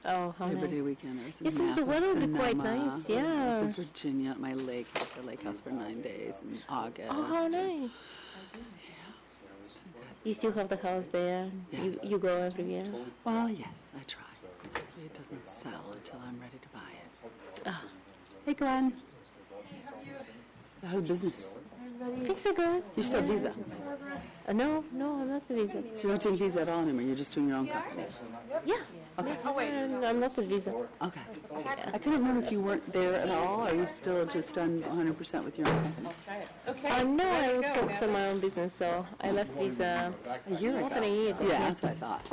Oh, how Labor Day nice. weekend. I was in Yes, the Napa, weather will be quite Sonoma. nice, I was yeah. in Virginia at my lake house for 9 days in August. Oh, how nice. You still have the house there? Yes. You go every year? Well, yes, I try. Hopefully it doesn't sell until I'm ready to buy it. Ah. Hey, Glenn. How's business? Things are good. You still have Visa? No, I'm not the visa. So you're not doing Visa at all anymore? You're just doing your own company? Yeah. Okay. I'm not the visa. Okay. I couldn't remember if you weren't there at all. Or are you still just done 100% with your own company? No, I was focused on my own business, so I left visa A year more ago. than a year ago. Yeah, that's what I thought.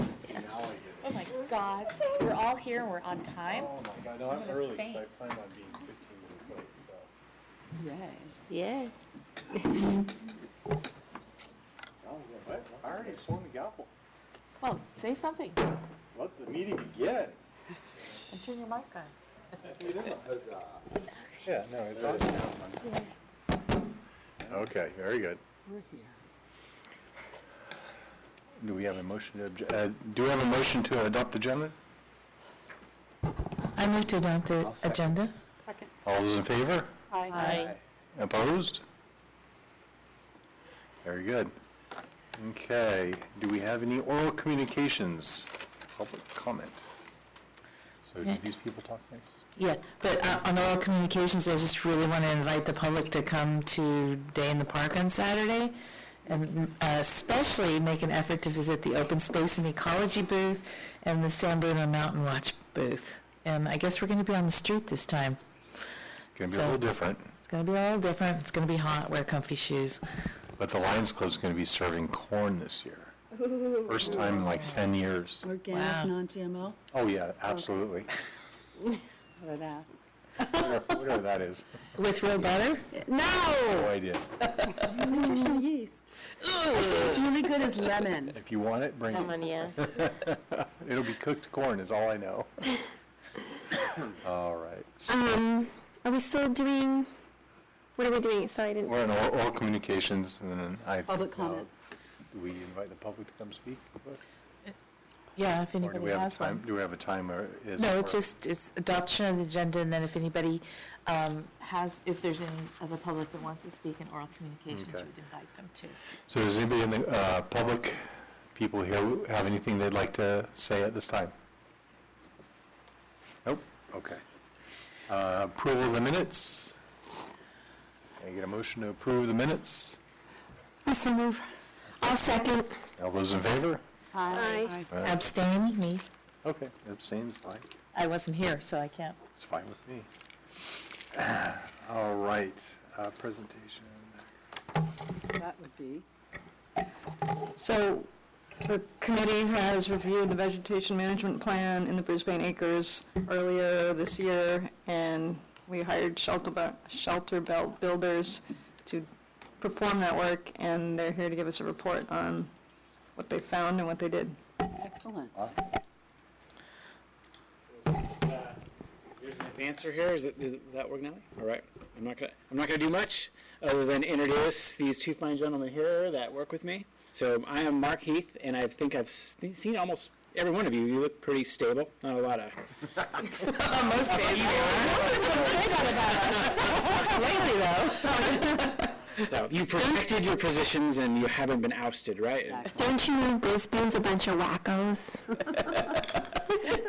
Oh my God, we're all here and we're on time? Oh my God, no, I'm early because I plan on being 15 minutes late, so. Right. Yeah. What? I already swung the gavel. Well, say something Let the meeting begin. and turn your mic on. It is a huzzah. Yeah, no, it's on. Okay, very good. We're here. Do we have a motion to adopt the agenda? I move to adopt the agenda. Second. All those in favor? Hi. Opposed? Very good. Okay, do we have any oral communications? Public comment. So do these people talk next? Yeah, but on oral communications, I just really want to invite the public to come to Day in the Park on Saturday, and especially make an effort to visit the Open Space and Ecology booth and the San Bruno Mountain Watch booth. And I guess we're going to be on the street this time. It's going to be a little different, It's going to be a little different. It's going to be hot. Wear comfy shoes. but the Lions Club's going to be serving corn this year. First time in like 10 years. Organic, Wow. non-GMO? Oh, yeah, absolutely. I'd ask. Whatever that is. With real butter? No idea. Nutritional yeast. Actually, it's really good as lemon. If you want it, bring it. Someone, yeah. It'll be cooked corn is all I know. All right. So Are we still doing, what are we doing? Sorry, I didn't. we're in oral communications, and then Public comment. do we invite the public to come speak to us? Yeah, if Or do anybody we have a has time? one. Do we have a time, or is No, it it's for- just, it's adoption of the agenda, and then if anybody if there's any of the public that wants to speak in oral communications, Okay. we'd invite them too. So does anybody in the public, people here, have anything they'd like to say at this time? Nope. Okay. Approval of the minutes. Can I get a motion to approve the minutes? Also move. I'll second. All those in favor? Hi. Abstain, me. Okay, abstains, fine. I wasn't here, so I can't. It's fine with me. All right, presentation. That would be. So the committee has reviewed the vegetation management plan in the Brisbane Acres earlier this year, and we hired Shelterbelt builders to perform that work, and they're here to give us a report on what they found and what they did. Excellent. Awesome. Here's an answer here. Does that work now? All right. I'm not gonna do much other than introduce these two fine gentlemen here that work with me. So I am Mark Heath, and I think I've seen almost every one of you. You look pretty stable. Not a lot of. Most days Lately, though. So you've perfected your positions, and you haven't been ousted, right? Don't you know Brisbane's a bunch of wackos?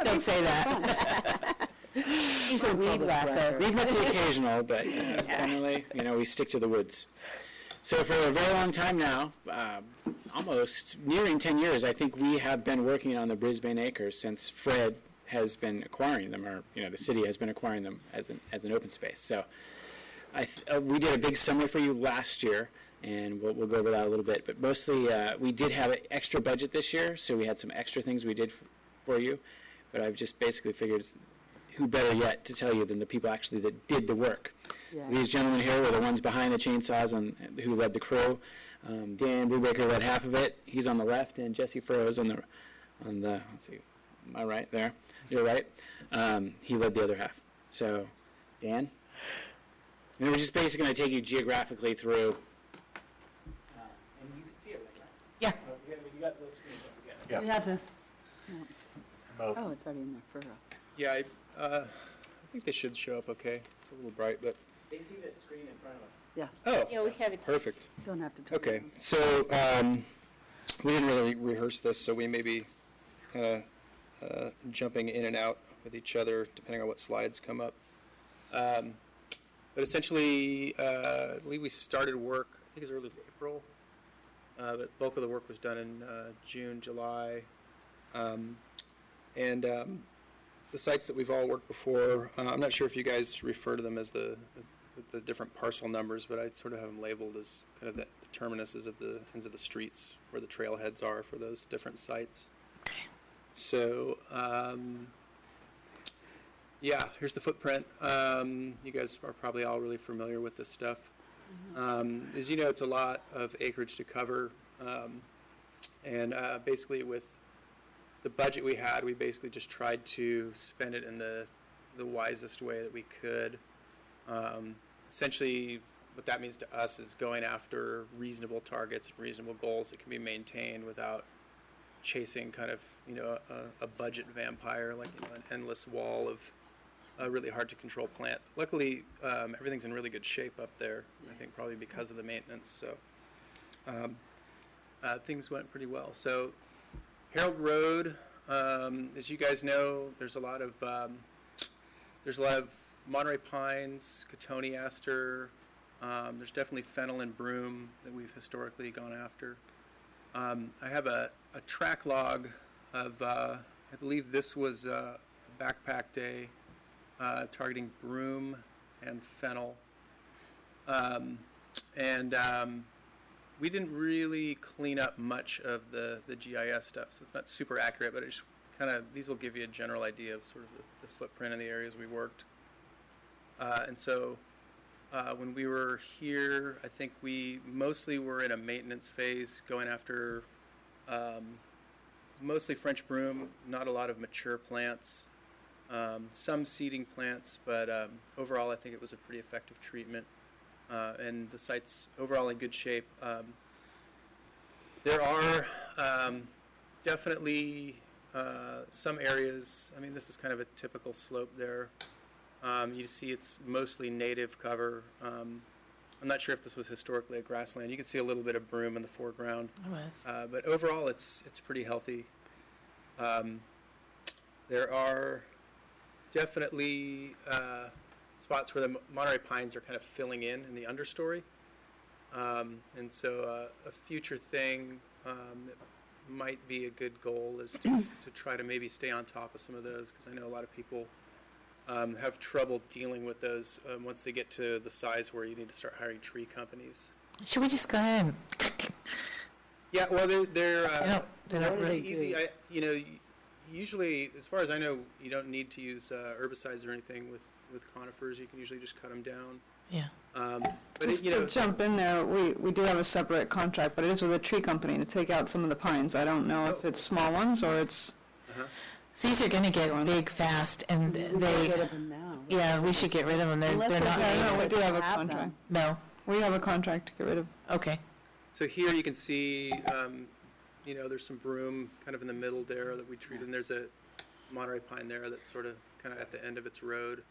Don't say that. He's a weed whacker. We get the occasional, but generally, we stick to the woods. So for a very long time now, almost nearing 10 years, I think we have been working on the Brisbane Acres since Fred has been acquiring them, or the city has been acquiring them as an open space. So we did a big summary for you last year, and we'll go over that a little bit. But mostly, we did have an extra budget this year, so we had some extra things we did for you. But I've just basically figured who better yet to tell you than the people actually that did the work. Yeah. These gentlemen here were the ones behind the chainsaws and who led the crew. Dan Brubaker led half of it. He's on the left, and Jesse Furrows on the let's see, am I right there? You're right. He led the other half. So, Dan. And we're just basically going to take you geographically through. And you can see it right now. Yeah. You got those screens. Don't forget. Yeah. We have this. Both. Oh, it's already in there. Furrow. Yeah, I think they should show up okay. It's a little bright, but, They see the screen in front of them. Yeah, oh, Yeah, we have it. perfect. don't have to turn it Okay, on. so we didn't really rehearse this, so we may be kind of jumping in and out with each other depending on what slides come up. But essentially, I believe we started work, I think as early as April, but bulk of the work was done in June, July. And the sites that we've all worked before, I'm not sure if you guys refer to them as the different parcel numbers, but I sort of have them labeled as kind of the terminuses of the ends of the streets where the trailheads are for those different sites. So, yeah, here's the footprint. You guys are probably all really familiar with this stuff. As you know, it's a lot of acreage to cover, and basically with the budget we had, we basically just tried to spend it in the wisest way that we could. Essentially, what that means to us is going after reasonable targets and reasonable goals that can be maintained without chasing kind of, a budget vampire, like, an endless wall of a really hard to control plant. Luckily, everything's in really good shape up there, I think probably because of the maintenance, so things went pretty well. So Harold Road, as you guys know, there's a lot of Monterey pines, cotoneaster. There's definitely fennel and broom that we've historically gone after. I have a track log of, I believe this was a backpack day, targeting broom and fennel. We didn't really clean up much of the GIS stuff, so it's not super accurate, but it just kind of, these will give you a general idea of sort of the footprint in the areas we worked. And so when we were here, I think we mostly were in a maintenance phase, going after mostly French broom, not a lot of mature plants, some seeding plants, but overall I think it was a pretty effective treatment. And the site's overall in good shape. There are definitely some areas, I mean, this is kind of a typical slope there. You see it's mostly native cover. I'm not sure if this was historically a grassland. You can see a little bit of broom in the foreground. It was. But overall, it's pretty healthy. There are definitely spots where the Monterey pines are kind of filling in the understory. And so a future thing that might be a good goal is to try to maybe stay on top of some of those, because I know a lot of people have trouble dealing with those once they get to the size where you need to start hiring tree companies. Should we just go ahead and... Yeah, well, they're They're not really really easy. Usually, as far as I know, you don't need to use herbicides or anything with conifers. You can usually just cut them down. Yeah. But Just to jump in there, we do have a separate contract, but it is with a tree company to take out some of the pines. I don't know if it's small ones or it's... So these are going to get big fast, and Get they... them now. Yeah, we should get rid of them. They're Unless not... there's No, we do have a Have contract. them. No? We have a contract to get rid of. Okay. So here you can see, there's some broom kind of in the middle there that we treated, and there's a Monterey pine there that's sort of kind of at the end of its road.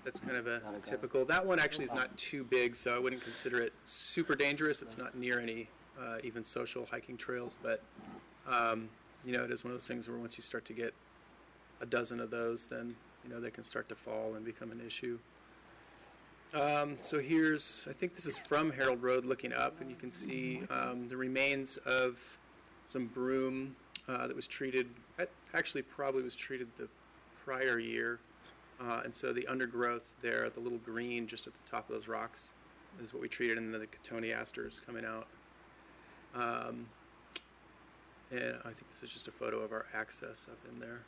That's kind of a typical. That one actually is not too big, so I wouldn't consider it super dangerous. It's not near any even social hiking trails, but it is one of those things where once you start to get a dozen of those, then they can start to fall and become an issue. So I think this is from Harold Road looking up, and you can see the remains of some broom that was treated, actually probably was treated the prior year. And so the undergrowth there, the little green just at the top of those rocks, is what we treated, and then the cotoneaster is coming out. And I think this is just a photo of our access up in there.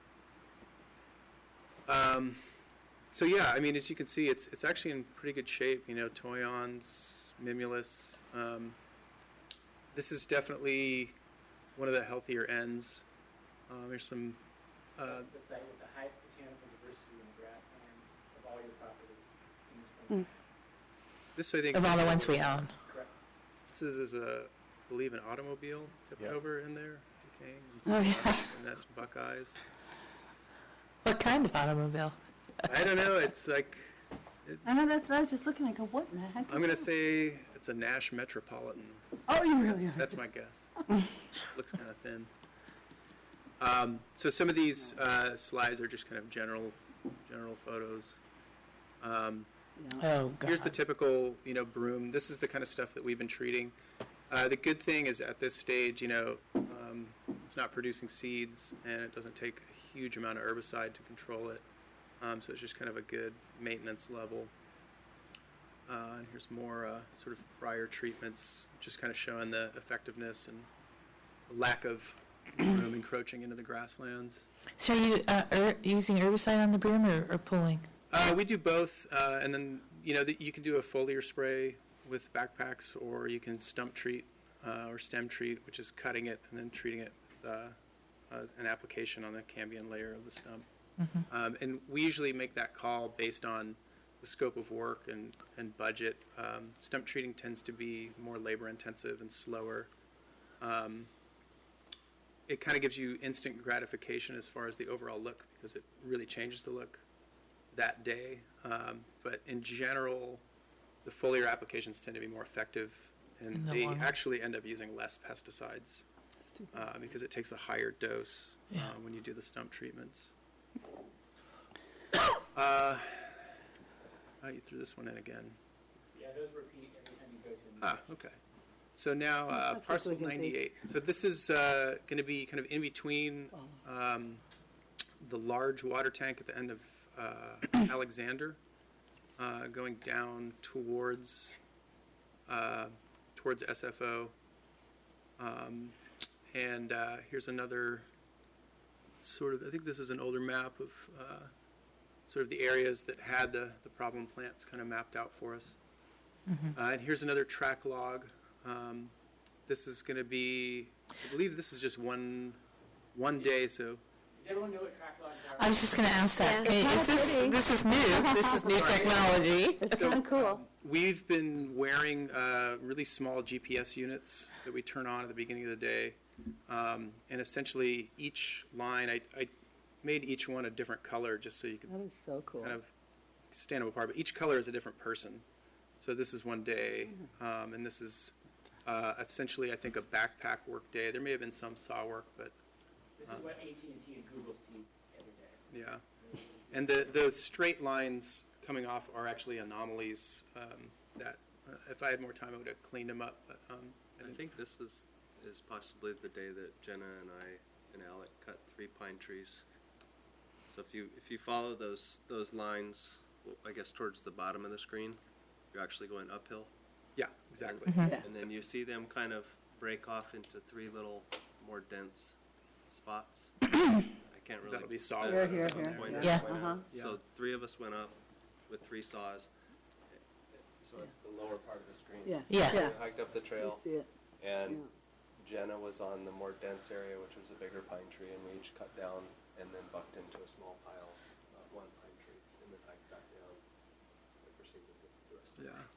So yeah, I mean, as you can see, it's actually in pretty good shape. Toyons, mimulus. This is definitely one of the healthier ends. There's some. The site with the highest botanical diversity in the grasslands of all your properties in this one. This I think. Of all the ones we own. Correct. This is I believe, an automobile tipped Yeah. over in there, decaying. And Oh, yeah. and that's buckeyes. What kind of automobile? I don't know, it's like, I know, I was just looking, I go, what in the heck? I'm going to say it's a Nash Metropolitan. Oh, you really are? That's my guess. Looks kind of thin. So some of these slides are just kind of general photos. Oh, God. Here's the typical, broom. This is the kind of stuff that we've been treating. The good thing is at this stage, it's not producing seeds and it doesn't take a huge amount of herbicide to control it. So it's just kind of a good maintenance level. And here's more sort of prior treatments, just kind of showing the effectiveness and lack of broom encroaching into the grasslands. So are you using herbicide on the broom or pulling? We do both, and then you can do a foliar spray with backpacks, or you can stump treat or stem treat, which is cutting it and then treating it with an application on the cambium layer of the stump. And we usually make that call based on the scope of work and budget. Stump treating tends to be more labor intensive and slower. It kind of gives you instant gratification as far as the overall look, because it really changes the look that day. But in general, the foliar applications tend to be more effective, and they actually end up using less pesticides because it takes a higher dose when you do the stump treatments. You threw this one in again. Yeah, those repeat every time you go to a new Okay. So now That's parcel what we can see. 98. So this is going to be kind of in between the large water tank at the end of Alexander, going down towards SFO. And here's another sort of, I think this is an older map of sort of the areas that had the problem plants kind of mapped out for us. And here's another track log. This is going to be, I believe this is just one day, so. Does everyone know what track logs are? I was just going to ask that. Yeah. Is this is new? This is new technology. It's kind of cool. We've been wearing really small GPS units that we turn on at the beginning of the day. And essentially each line, I made each one a different color just so you could That is so cool. kind of stand them apart. But each color is a different person. So this is one day, and this is essentially, I think, a backpack work day. There may have been some saw work, but This is what AT&T and Google sees every day. yeah. And the straight lines coming off are actually anomalies that if I had more time, I would have cleaned them up. But And I think this is possibly the day that Jenna and I and Alec cut 3 pine trees. So if you follow those lines, well, I guess towards the bottom of the screen, you're actually going uphill. yeah, exactly. Yeah. And then you see them kind of break off into 3 little more dense spots. I can't really. That'll be saw Here, work. here, on here. there. point Yeah. it out. Uh-huh. So 3 of us went up with 3 saws. So it's the lower part of the screen. Yeah. Yeah. Yeah. We hiked up the I trail, see it. and Jenna was on the more dense area, which was a bigger pine tree, and we each cut down and then bucked into a small pile of one pine tree, and then hiked back down and proceeded with the rest of it. Yeah.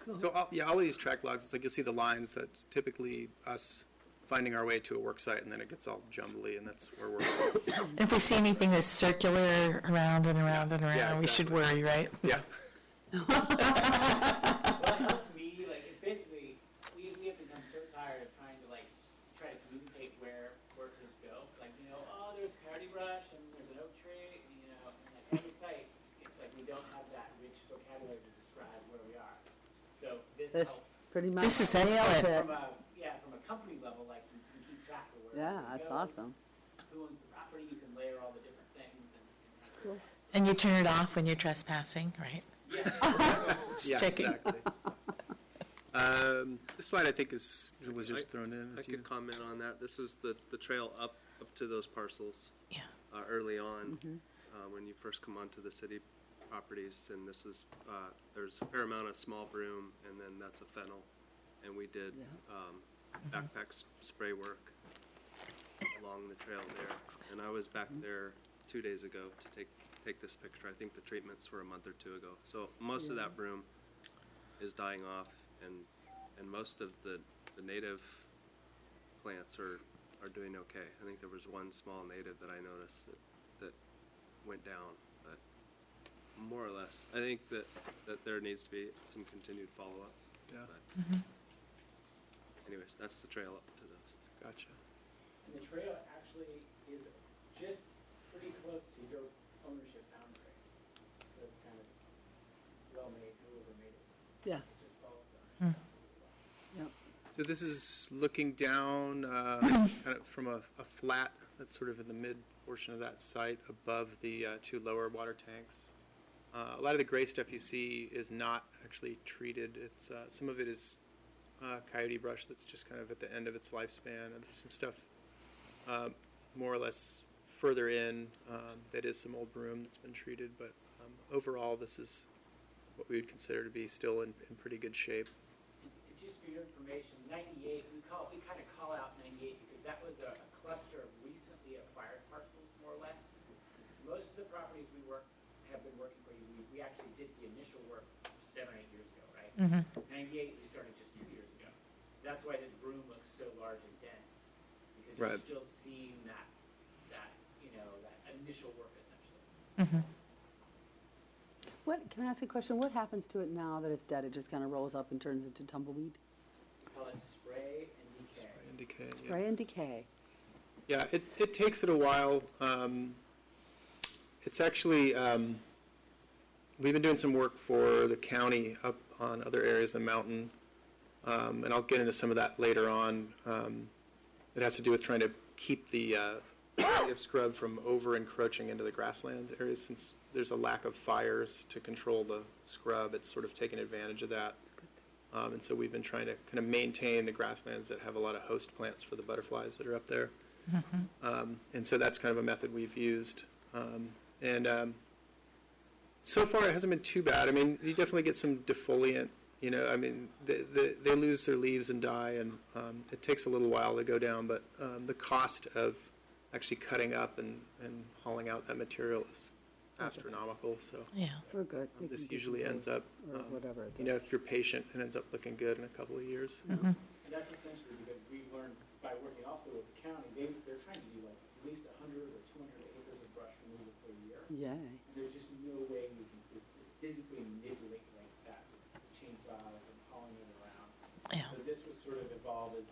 Cool. So all of these track logs, it's like you'll see the lines. That's typically us finding our way to a work site, and then it gets all jumbly, and that's where we're. If we see anything that's circular around and around and around, Yeah, we should exactly. worry, right? Yeah. Well, it helps me, like, it's basically, we have become so tired of trying to communicate where workers go. Like, oh, there's hardy brush and there's an oak tree, and like every site, it's like we don't have that rich vocabulary to describe where we are. So this This helps pretty much This is nails excellent. it. from a company level, like you can keep track of where Yeah, everything that's goes, awesome. who owns the property, you can layer all the different things and Cool. And you turn it off when you're trespassing, right? Yeah, checking. exactly. This slide, I think, was just thrown in. I could comment on that. This is the trail up to those parcels. Yeah. Early on, when you first come onto the city properties, and this is, there's a fair amount of small broom, and then that's a fennel. And we did backpack spray work along the trail there. And I was back there 2 days ago to take this picture. I think the treatments were a month or 2 ago. So most of that broom is dying off, and most of the native plants are doing okay. I think there was one small native that I noticed that went down, but more or less. I think that there needs to be some continued follow-up. Yeah. But anyways, that's the trail up to those. Gotcha. And the trail actually is just pretty close to your ownership boundary. So it's kind of well-made, whoever made it. Yeah. Just follows the Yep. So this is looking down kind of from a flat that's sort of in the mid portion of that site above the two lower water tanks. A lot of the gray stuff you see is not actually treated. It's some of it is coyote brush that's just kind of at the end of its lifespan, and there's some stuff more or less further in that is some old broom that's been treated. But overall, this is what we would consider to be still in pretty good shape. And just for your information, 98, we kind of call out 98 because that was a cluster of recently acquired parcels, more or less. Most of the properties have been working for you, we actually did the initial work 7 or 8 years ago, right? 98, we started just 2 years ago. So that's why this broom looks so large and dense, because you're Right. still seeing that initial work essentially. Can I ask a question? What happens to it now that it's dead? It just kind of rolls up and turns into tumbleweed? We call it spray and decay. And decay, yeah. Spray and decay. Yeah, it takes it a while. It's actually, we've been doing some work for the county up on other areas of the mountain, and I'll get into some of that later on. It has to do with trying to keep the native scrub from over-encroaching into the grassland areas. Since there's a lack of fires to control the scrub, it's sort of taken advantage of that. And so we've been trying to kind of maintain the grasslands that have a lot of host plants for the butterflies that are up there. And so that's kind of a method we've used. So far it hasn't been too bad. I mean, you definitely get some defoliant, I mean, they lose their leaves and die, and it takes a little while to go down, but the cost of actually cutting up and hauling out that material is astronomical, so. Yeah. We're good. We This can do usually some ends good, up, or whatever it if you're patient, it ends up looking good in a couple of years. And that's essentially because we learned by working also with the county, they're trying to do like at least 100 or 200 acres of brush removal per year. Yay. And there's just no way we can physically manipulate like that with chainsaws and hauling it around. Yeah. So this was sort of evolved as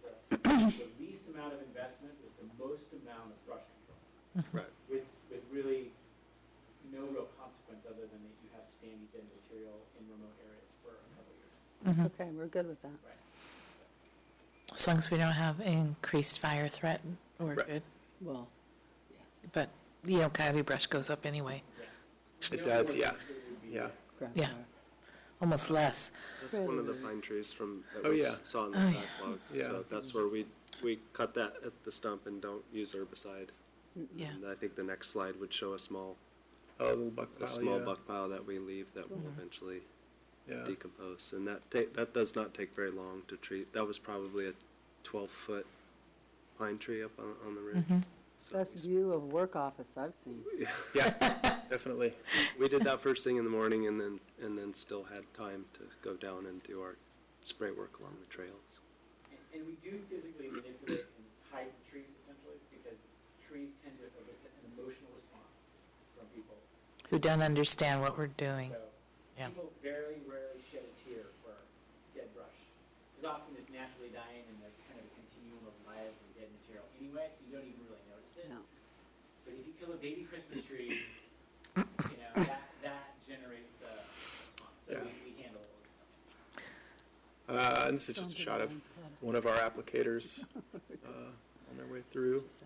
the least amount of investment with the most amount of brush control. Right. With really no real consequence other than that you have standing dead material in remote areas for a couple of years. That's okay. We're good with that. Right. As long as we don't have increased fire threat, we're Right. good. Well, yes. But, coyote brush goes up anyway. It does, yeah, yeah. Grass Yeah. fire. Almost less. That's one of the pine trees that Oh, we yeah. saw in the Oh, backlog. yeah. So that's where we cut that at the stump and don't use herbicide. Yeah. And I think the next slide would show a small Little buck pile, small yeah. buck pile that we leave that will eventually Yeah. decompose. And that does not take very long to treat. That was probably a 12-foot pine tree up on the ridge. So Best view of work office I've seen. Yeah, definitely. we did that first thing in the morning and then still had time to go down and do our spray work along the trails. And we do physically manipulate and hide the trees essentially because trees tend to elicit an emotional response from people. Who don't understand what we're doing. So Yeah. people very rarely shed a tear for dead brush. Because often it's naturally dying and there's kind of a continuum of live and dead material anyway, so you don't even really notice it. No. But if you kill a baby Christmas tree, that generates a response. So Yeah. we handle it. And this is just a shot of one of our applicators on their way through. Just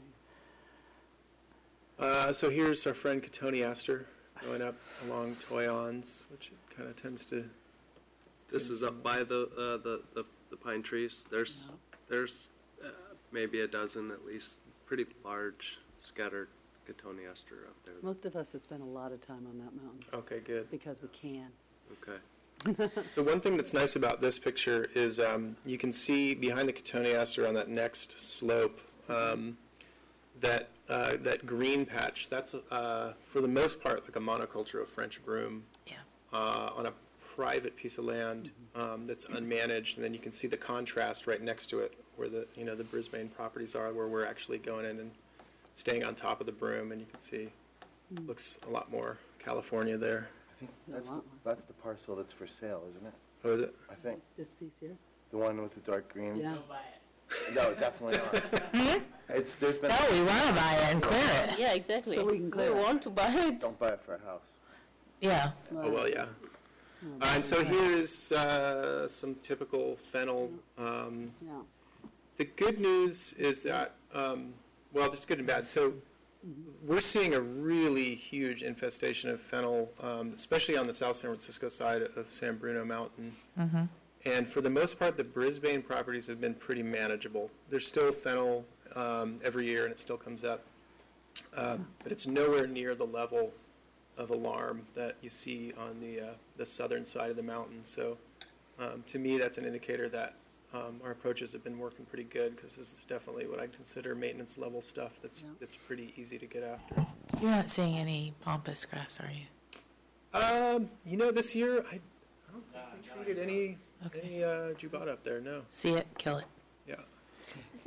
saying. So here's our friend Cotoneaster going up along Toyons, which it kind of tends to. This is up by the pine trees. There's maybe a dozen at least, pretty large scattered cotoneaster up there. Most of us have spent a lot of time on that mountain Okay, good. because we can. Okay. So one thing that's nice about this picture is you can see behind the cotoneaster on that next slope that green patch. That's for the most part like a monoculture of French broom on a private piece of land that's unmanaged, and then you can see the contrast right next to it where the the Brisbane properties are, where we're actually going in and staying on top of the broom, and you can see Looks a lot more California there. I think that's the parcel that's for sale, isn't it? Oh, is it? I think. This piece here? The one with the dark green? Yeah. No, definitely not. There's been, No, we want to buy it and clear it. Yeah, exactly. So we can clear it. want to buy it. don't buy it for a house. Yeah. Oh, well, yeah. And so here's some typical fennel. Yeah. The good news is that, well, there's good and bad. So we're seeing a really huge infestation of fennel, especially on the South San Francisco side of San Bruno Mountain. And for the most part, the Brisbane properties have been pretty manageable. There's still fennel every year, and it still comes up. But it's nowhere near the level of alarm that you see on the southern side of the mountain. So to me, that's an indicator that our approaches have been working pretty good, because this is definitely what I'd consider maintenance level stuff that's pretty easy to get after. You're not seeing any pampas grass, are you? This year, I don't think we treated any jubata up there, no. See it, kill it. Yeah.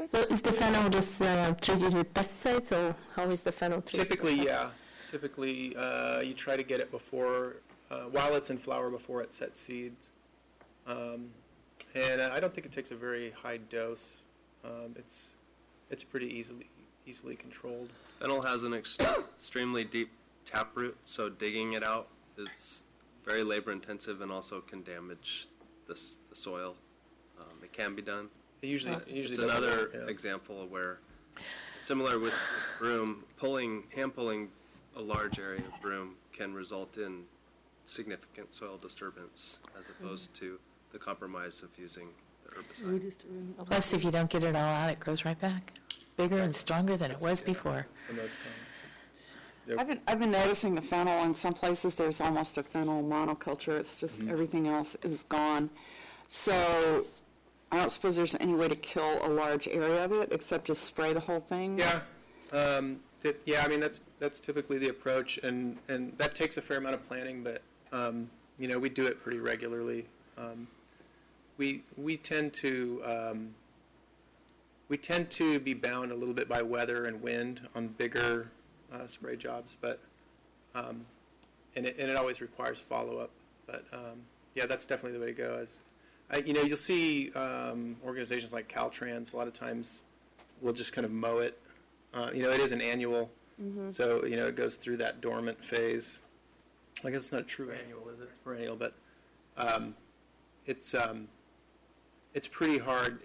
So is the fennel just treated with pesticides, or how is the fennel treated? Typically, yeah. Typically, you try to get it before, while it's in flower, before it sets seeds. And I don't think it takes a very high dose. It's pretty easily controlled. Fennel has an extremely deep taproot, so digging it out is very labor intensive and also can damage the soil. It can be done. It usually It's doesn't another work, yeah. example of where, similar with broom, hand pulling a large area of broom can result in significant soil disturbance as opposed to the compromise of using the herbicide. Plus, if you don't get it all out, it grows right back, bigger and stronger than it was before. It's the most common. I've been noticing the fennel, in some places there's almost a fennel monoculture, it's just everything else is gone. So I don't suppose there's any way to kill a large area of it except just spray the whole thing? Yeah. I mean, that's typically the approach, and that takes a fair amount of planning, but, we do it pretty regularly. We tend to be bound a little bit by weather and wind on bigger spray jobs, but and it always requires follow-up. But that's definitely the way to go. You'll see organizations like Caltrans a lot of times will just kind of mow it. It is an annual, so it goes through that dormant phase. I guess it's not a true annual, is it? It's perennial, but it's pretty hard.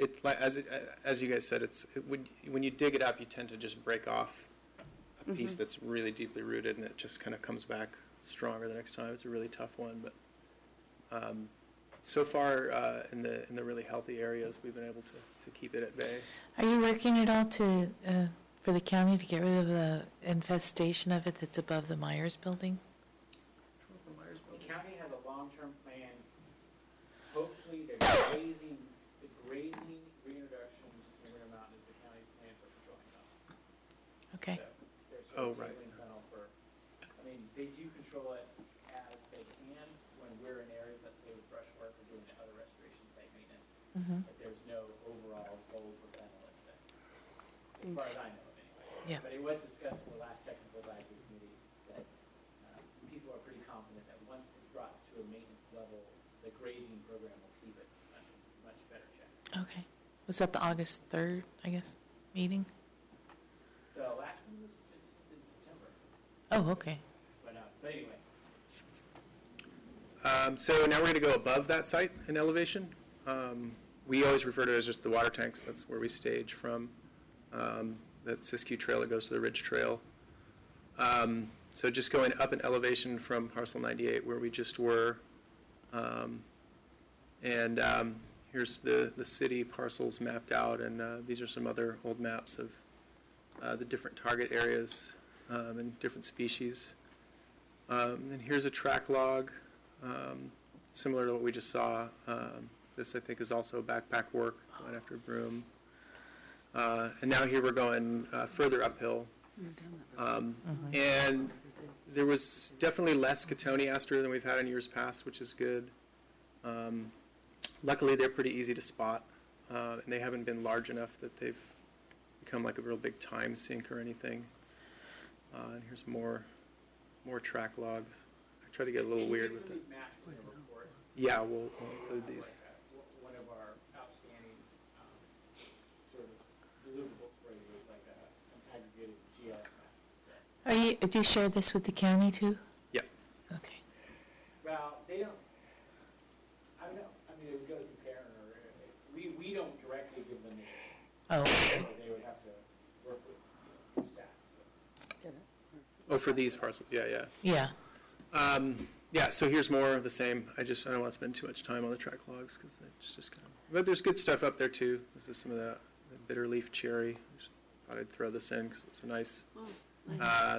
As you guys said, when you dig it up, you tend to just break off a piece that's really deeply rooted, and it just kind of comes back stronger the next time. It's a really tough one, but so far in the really healthy areas, we've been able to keep it at bay. Are you working at all for the county to get rid of the infestation of it that's above the Myers building? The county has a long-term plan. Hopefully, the grazing reintroduction to San Bruno Mountain is the county's plan for controlling fennel. Okay. So they're Oh, sort of right. tabling fennel they do control it as they can when we're in areas, let's say with brush work or doing other restoration site maintenance. But there's no overall goal for fennel, let's say, as far as I know of anyway. Yeah. But it was discussed in the last technical advisory committee that people are pretty confident that once it's brought to a maintenance level, the grazing program will keep it under much better check. Okay. Was that the August 3rd, I guess, meeting? The last one was just in September, Oh, okay. but anyway. So now we're going to go above that site in elevation. We always refer to it as just the water tanks. That's where we stage from. That Siskyou trail that goes to the Ridge Trail. So just going up in elevation from Parcel 98 where we just were. Here's the city parcels mapped out, and these are some other old maps of the different target areas and different species. And here's a track log, similar to what we just saw. This, I think, is also backpack work, going after broom. And now here we're going further uphill. And there was definitely less cotoneaster than we've had in years past, which is good. Luckily, they're pretty easy to spot, and they haven't been large enough that they've become like a real big time sink or anything. And here's more more track logs. I try to get a little weird with it. Yeah, we'll include these. One of our outstanding sort of deliverables for you is like an aggregated GIS map. Do you share this with the county too? Yeah. Okay. Well, they don't, I don't know, I mean, it would go through Karen, or, we don't directly give them the, Oh, so they would have to work with staff. Oh, for these parcels, yeah. yeah. Yeah, so here's more of the same. I don't want to spend too much time on the track logs because it's just kind of, but there's good stuff up there too. This is some of the bitter leaf cherry. I just thought I'd throw this in because it's a nice.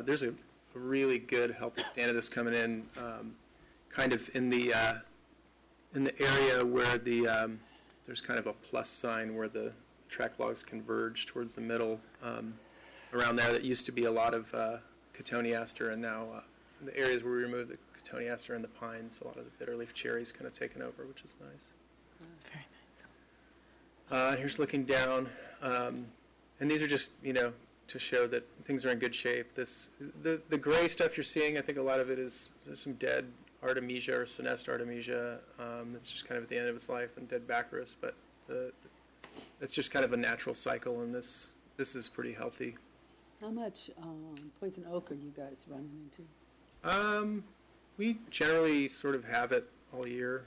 There's a really good healthy stand of this coming in, kind of in the area where there's kind of a plus sign where the track logs converge towards the middle. Around there, that used to be a lot of cotoneaster, and now in the areas where we removed the cotoneaster and the pines, a lot of the bitter leaf cherries kind of taken over, which is nice. That's very nice. Here's looking down, and these are just, to show that things are in good shape. The gray stuff you're seeing, I think a lot of it is some dead Artemisia or Senesced Artemisia. That's just kind of at the end of its life, and dead baccharis, but it's just kind of a natural cycle, and this is pretty healthy. How much poison oak are you guys running into? We generally sort of have it all year.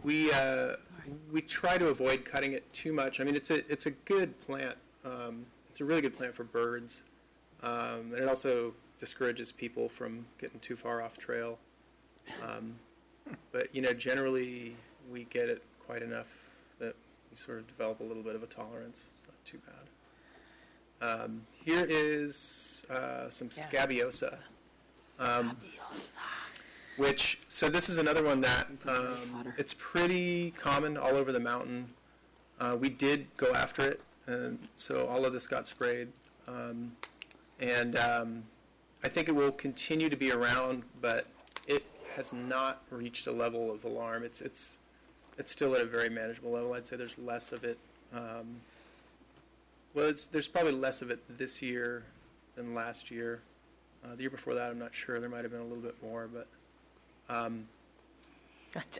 We try to avoid cutting it too much. I mean, it's a good plant. It's a really good plant for birds, and it also discourages people from getting too far off trail. But generally we get it quite enough that we sort of develop a little bit of a tolerance. It's not too bad. Here is some scabiosa. So this is another one that it's pretty common all over the mountain. We did go after it, and so all of this got sprayed. And I think it will continue to be around, but it has not reached a level of alarm. It's still at a very manageable level. I'd say there's less of it. There's probably less of it this year than last year. The year before that, I'm not sure. There might have been a little bit more, but. I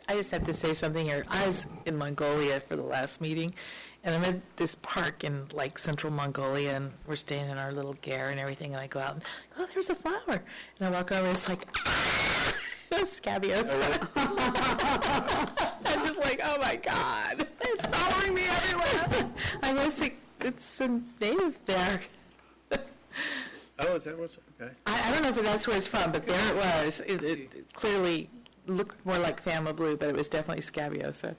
just have to say something here. I was in Mongolia for the last meeting, and I'm at this park in like central Mongolia, and we're staying in our little ger and everything, and I go out and, oh, there's a flower. And I walk over, and it's like, scabiosa. I'm just like, oh my God, it's following me everywhere. I guess it's a native there. Oh, is that what's okay? I don't know if that's where it's from, but there it was. It clearly looked more like Fama blue, but it was definitely scabiosa.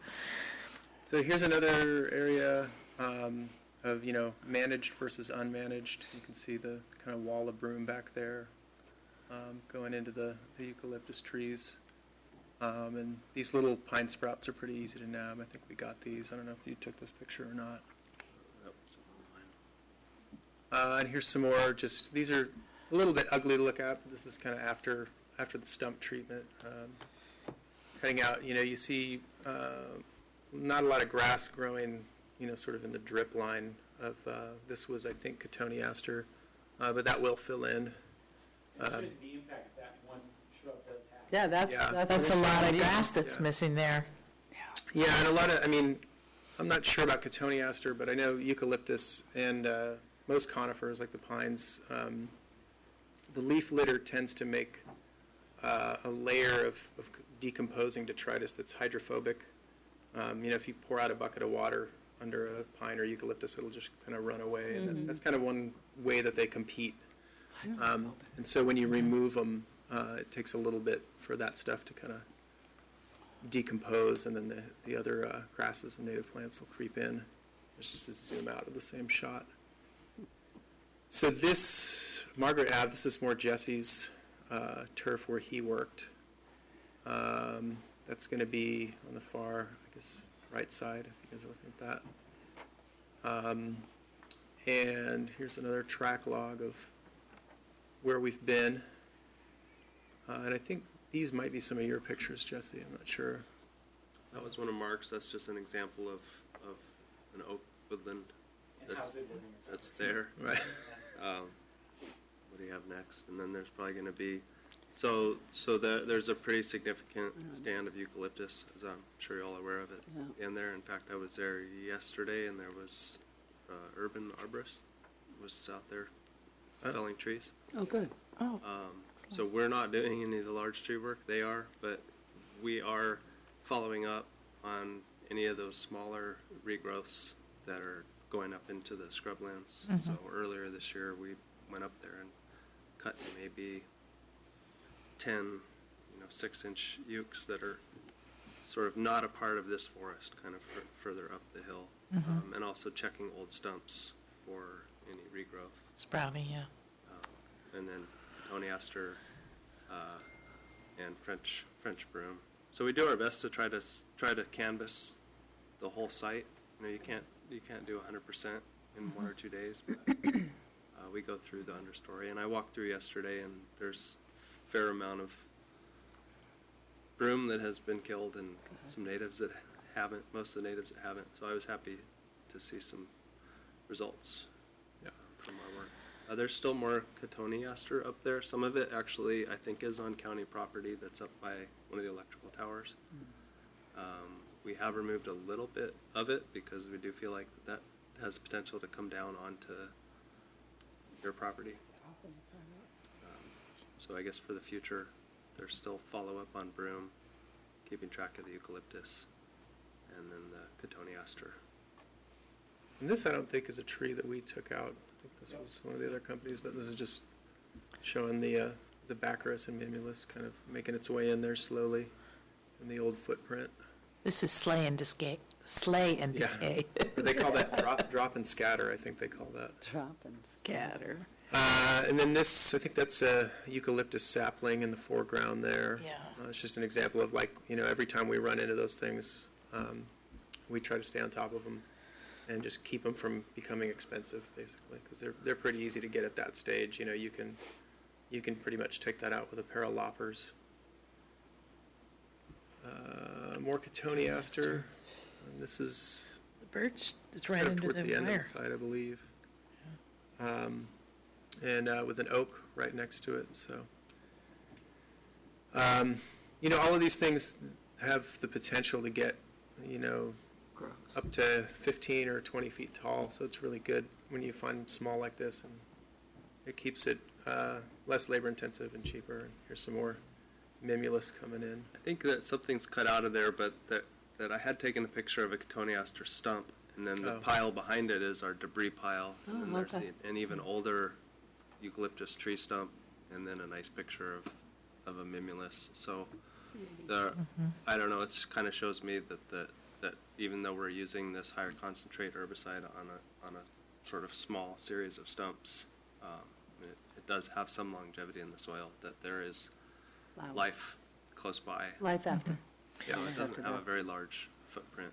So here's another area of managed versus unmanaged. You can see the kind of wall of broom back there going into the eucalyptus trees. And these little pine sprouts are pretty easy to nab. I think we got these. I don't know if you took this picture or not. And here's some more. Just these are a little bit ugly to look at. But this is kind of after the stump treatment. Cutting out, you see not a lot of grass growing, sort of in the drip line of. This was, I think, cotoneaster, but that will fill in. It's just the impact that one shrub does have. Yeah, That's a lot of grass that's missing there. Yeah, and a lot of. I'm not sure about cotoneaster, but I know eucalyptus and. Most conifers, like the pines, the leaf litter tends to make a layer of decomposing detritus that's hydrophobic. If you pour out a bucket of water under a pine or eucalyptus, it'll just kind of run away. And that's kind of one way that they compete. And so when you remove them, it takes a little bit for that stuff to kind of decompose, and then the other grasses and native plants will creep in. Let's just zoom out of the same shot. So this, Margaret Ave, this is more Jesse's turf where he worked. That's going to be on the far, right side, if you guys are looking at that. And here's another track log of where we've been. And I think these might be some of your pictures, Jesse. I'm not sure. That was one of Mark's. That's just an example of an oak woodland that's there. Right. What do you have next? And then there's probably going to be, there's a pretty significant stand of eucalyptus, as I'm sure you're all aware of it, in there. In fact, I was there yesterday, and there was urban arborist was out there felling trees. Oh, good. So we're not doing any of the large tree work, they are, but we are following up on any of those smaller regrowths that are going up into the scrublands. So earlier this year, we went up there and cut maybe 10, 6-inch ukes that are sort of not a part of this forest, kind of further up the hill, and also checking old stumps for any regrowth. Sprouting, yeah. And then Toniaster and French broom. So we do our best to try to canvass the whole site. You can't do 100% in 1 or 2 days, but we go through the understory. And I walked through yesterday, and there's a fair amount of broom that has been killed, and some natives that haven't. Most of the natives that haven't. So I was happy to see some results from our work. There's still more Cotoneaster up there. Some of it actually, I think, is on county property that's up by one of the electrical towers. We have removed a little bit of it because we do feel like that has potential to come down onto your property. So I guess for the future, there's still follow-up on broom, keeping track of the eucalyptus, and then the Cotoneaster. And this, I don't think, is a tree that we took out. I think this was one of the other companies, but this is just showing the baccharis and mimulus kind of making its way in there slowly in the old footprint. This is slay and decay. Or they call that drop and scatter, I think they call that. Drop and scatter. And then this, I think that's a eucalyptus sapling in the foreground there. Yeah. It's just an example of every time we run into those things, we try to stay on top of them and just keep them from becoming expensive, basically, because they're pretty easy to get at that stage. You can pretty much take that out with a pair of loppers. More Cotoneaster. And this is The birch, it's kind right of under towards the the end of wire. the side, I believe. And with an oak right next to it. So, all of these things have the potential to get, up to 15 or 20 feet tall. So it's really good when you find them small like this, and it keeps it less labor intensive and cheaper. And here's some more mimulus coming in. I think that something's cut out of there, but that I had taken a picture of a Cotoneaster stump, and then the pile behind it is our debris pile, and then there's an even older eucalyptus tree stump, and then a nice picture of a mimulus. So I don't know, it kind of shows me that even though we're using this higher concentrate herbicide on a sort of small series of stumps, it does have some longevity in the soil, that there is life close by. Life after. Yeah, it doesn't have a very large footprint.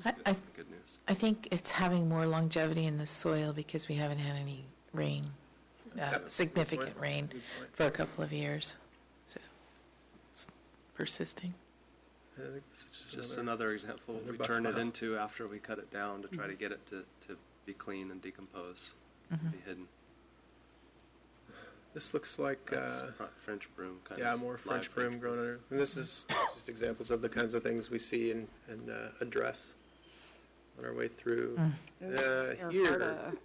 I Good news. I think it's having more longevity in the soil because we haven't had any rain, significant rain, for a couple of years. So it's persisting. I think this is Just another example of what we turn it into after we cut it down to try to get it to be clean and decompose, be hidden. This looks like French broom kind yeah, of. more French broom growing under. And this is just examples of the kinds of things we see and address on our way through. Here,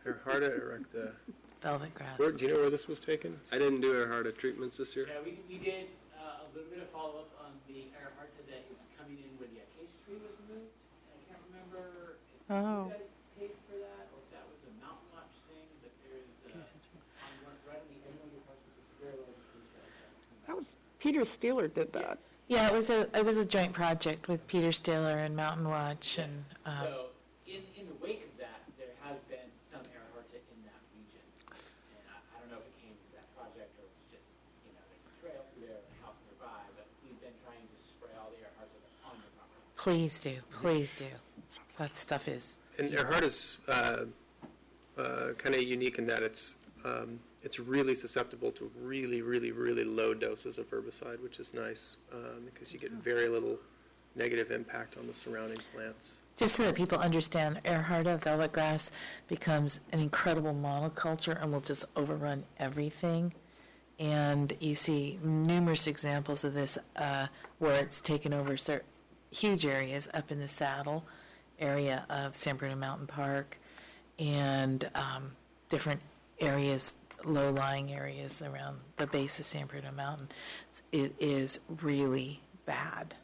Earharta erecta. Velvet grass. Do you know where this was taken? I didn't do Earharta treatments this year. Yeah, we did a little bit of follow-up on the Earharta that is coming in where the acacia tree was removed. And I can't remember if you guys paid for that or if that was a mountain watch thing, but there is right on the end of your parcel, it's very large acacia. That was, Peter Steeler did that. Yeah, it was a joint project with Peter Stiller and Mountain Watch and. So in the wake of that, there has been some Earharta in that region. And I don't know if it came as that project or it was just, there's a trail through there and a house nearby, but we've been trying to spray all the Earharta on the property. Please do. That stuff is. And Earharta's kind of unique in that it's really susceptible to really, really, really low doses of herbicide, which is nice because you get very little negative impact on the surrounding plants. Just so that people understand, Earharta velvet grass becomes an incredible monoculture and will just overrun everything. And you see numerous examples of this where it's taken over huge areas up in the saddle area of San Bruno Mountain Park and different areas, low-lying areas around the base of San Bruno Mountain. It is really bad.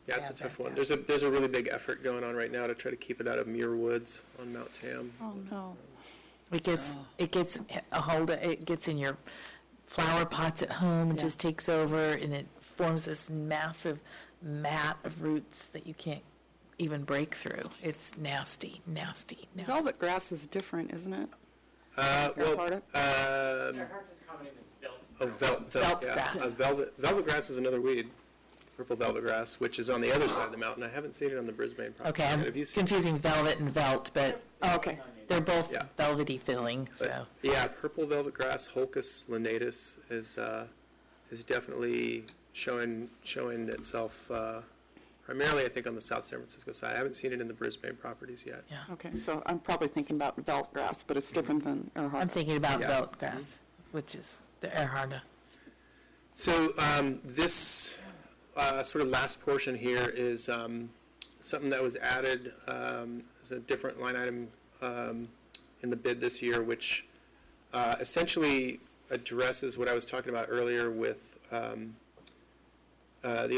Yeah, it's a tough one. There's a really big effort going on right now to try to keep it out of Muir Woods on Mount Tam. Oh, no. It gets a hold of, it gets in your flower pots at home and just takes over, and it forms this massive mat of roots that you can't even break through. It's nasty, nasty, nasty. Velvet grass is different, isn't it? Velvet grass. Velvet grass is another weed. Purple velvet grass, which is on the other side of the mountain. I haven't seen it on the Brisbane property. Okay, I'm confusing velvet and velt, but okay, they're both velvety feeling. So purple velvet grass, Holcus linatus, is definitely showing itself primarily, I think, on the South San Francisco side. I haven't seen it in the Brisbane properties yet. Yeah. Okay, so I'm probably thinking about velvet grass, but it's different than Earharta. I'm thinking about velvet grass, which is the Earharta. So this sort of last portion here is something that was added as a different line item in the bid this year, which essentially addresses what I was talking about earlier with the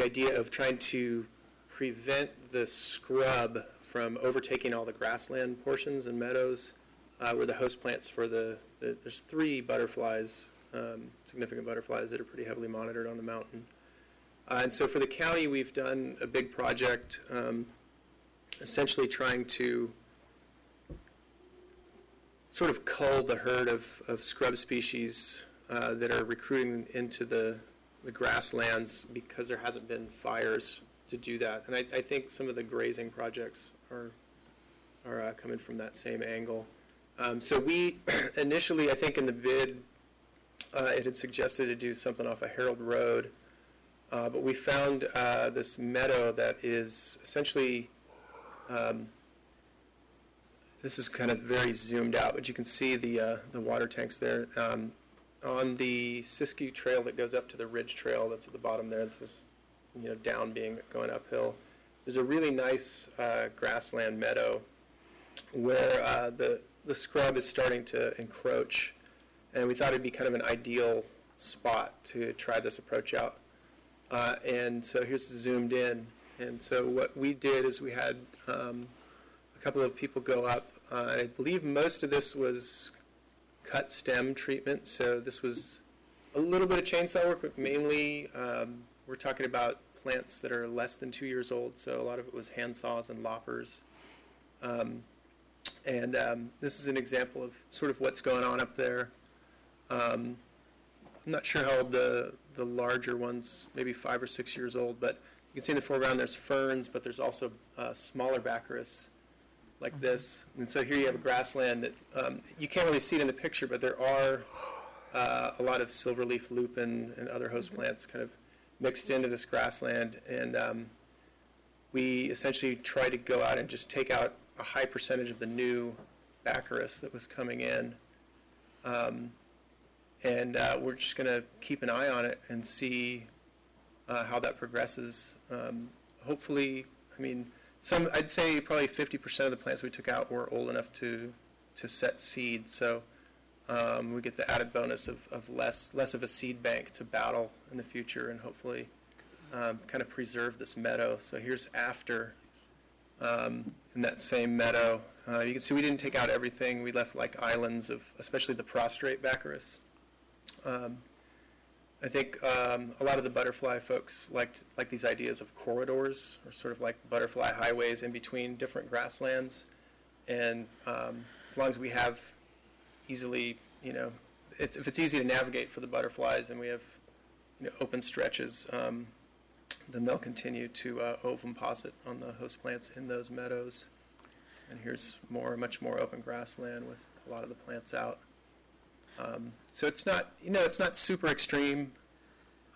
idea of trying to prevent the scrub from overtaking all the grassland portions and meadows where the host plants for there's 3 butterflies, significant butterflies that are pretty heavily monitored on the mountain. And so for the county, we've done a big project essentially trying to sort of cull the herd of scrub species that are recruiting into the grasslands because there hasn't been fires to do that. And I think some of the grazing projects are coming from that same angle. So we initially, I think in the bid, it had suggested to do something off of Herald Road. But we found this meadow that is essentially, this is kind of very zoomed out, but you can see the water tanks there. On the Siskyou trail that goes up to the Ridge Trail that's at the bottom there, this is down going uphill. There's a really nice grassland meadow where the scrub is starting to encroach, and we thought it'd be kind of an ideal spot to try this approach out. And so here's zoomed in. And so what we did is we had a couple of people go up. I believe most of this was cut stem treatment. So this was a little bit of chainsaw work, but mainly we're talking about plants that are less than 2 years old. So a lot of it was hand saws and loppers. And this is an example of sort of what's going on up there. I'm not sure how old the larger ones, maybe 5 or 6 years old, but you can see in the foreground there's ferns, but there's also smaller baccharis like this. And so here you have a grassland that you can't really see it in the picture, but there are a lot of silverleaf lupin and other host plants kind of mixed into this grassland. And we essentially tried to go out and just take out a high percentage of the new baccharis that was coming in. And we're just going to keep an eye on it and see how that progresses. Hopefully, I'd say probably 50% of the plants we took out were old enough to set seed. So we get the added bonus of less of a seed bank to battle in the future, and hopefully kind of preserve this meadow. So here's after in that same meadow. You can see we didn't take out everything. We left like islands of, especially the prostrate baccharis. I think a lot of the butterfly folks like these ideas of corridors, or sort of like butterfly highways in between different grasslands. And as long as we have easily, if it's easy to navigate for the butterflies and we have open stretches, then they'll continue to ovumposit on the host plants in those meadows. And here's much more open grassland with a lot of the plants out. So it's not, it's not super extreme.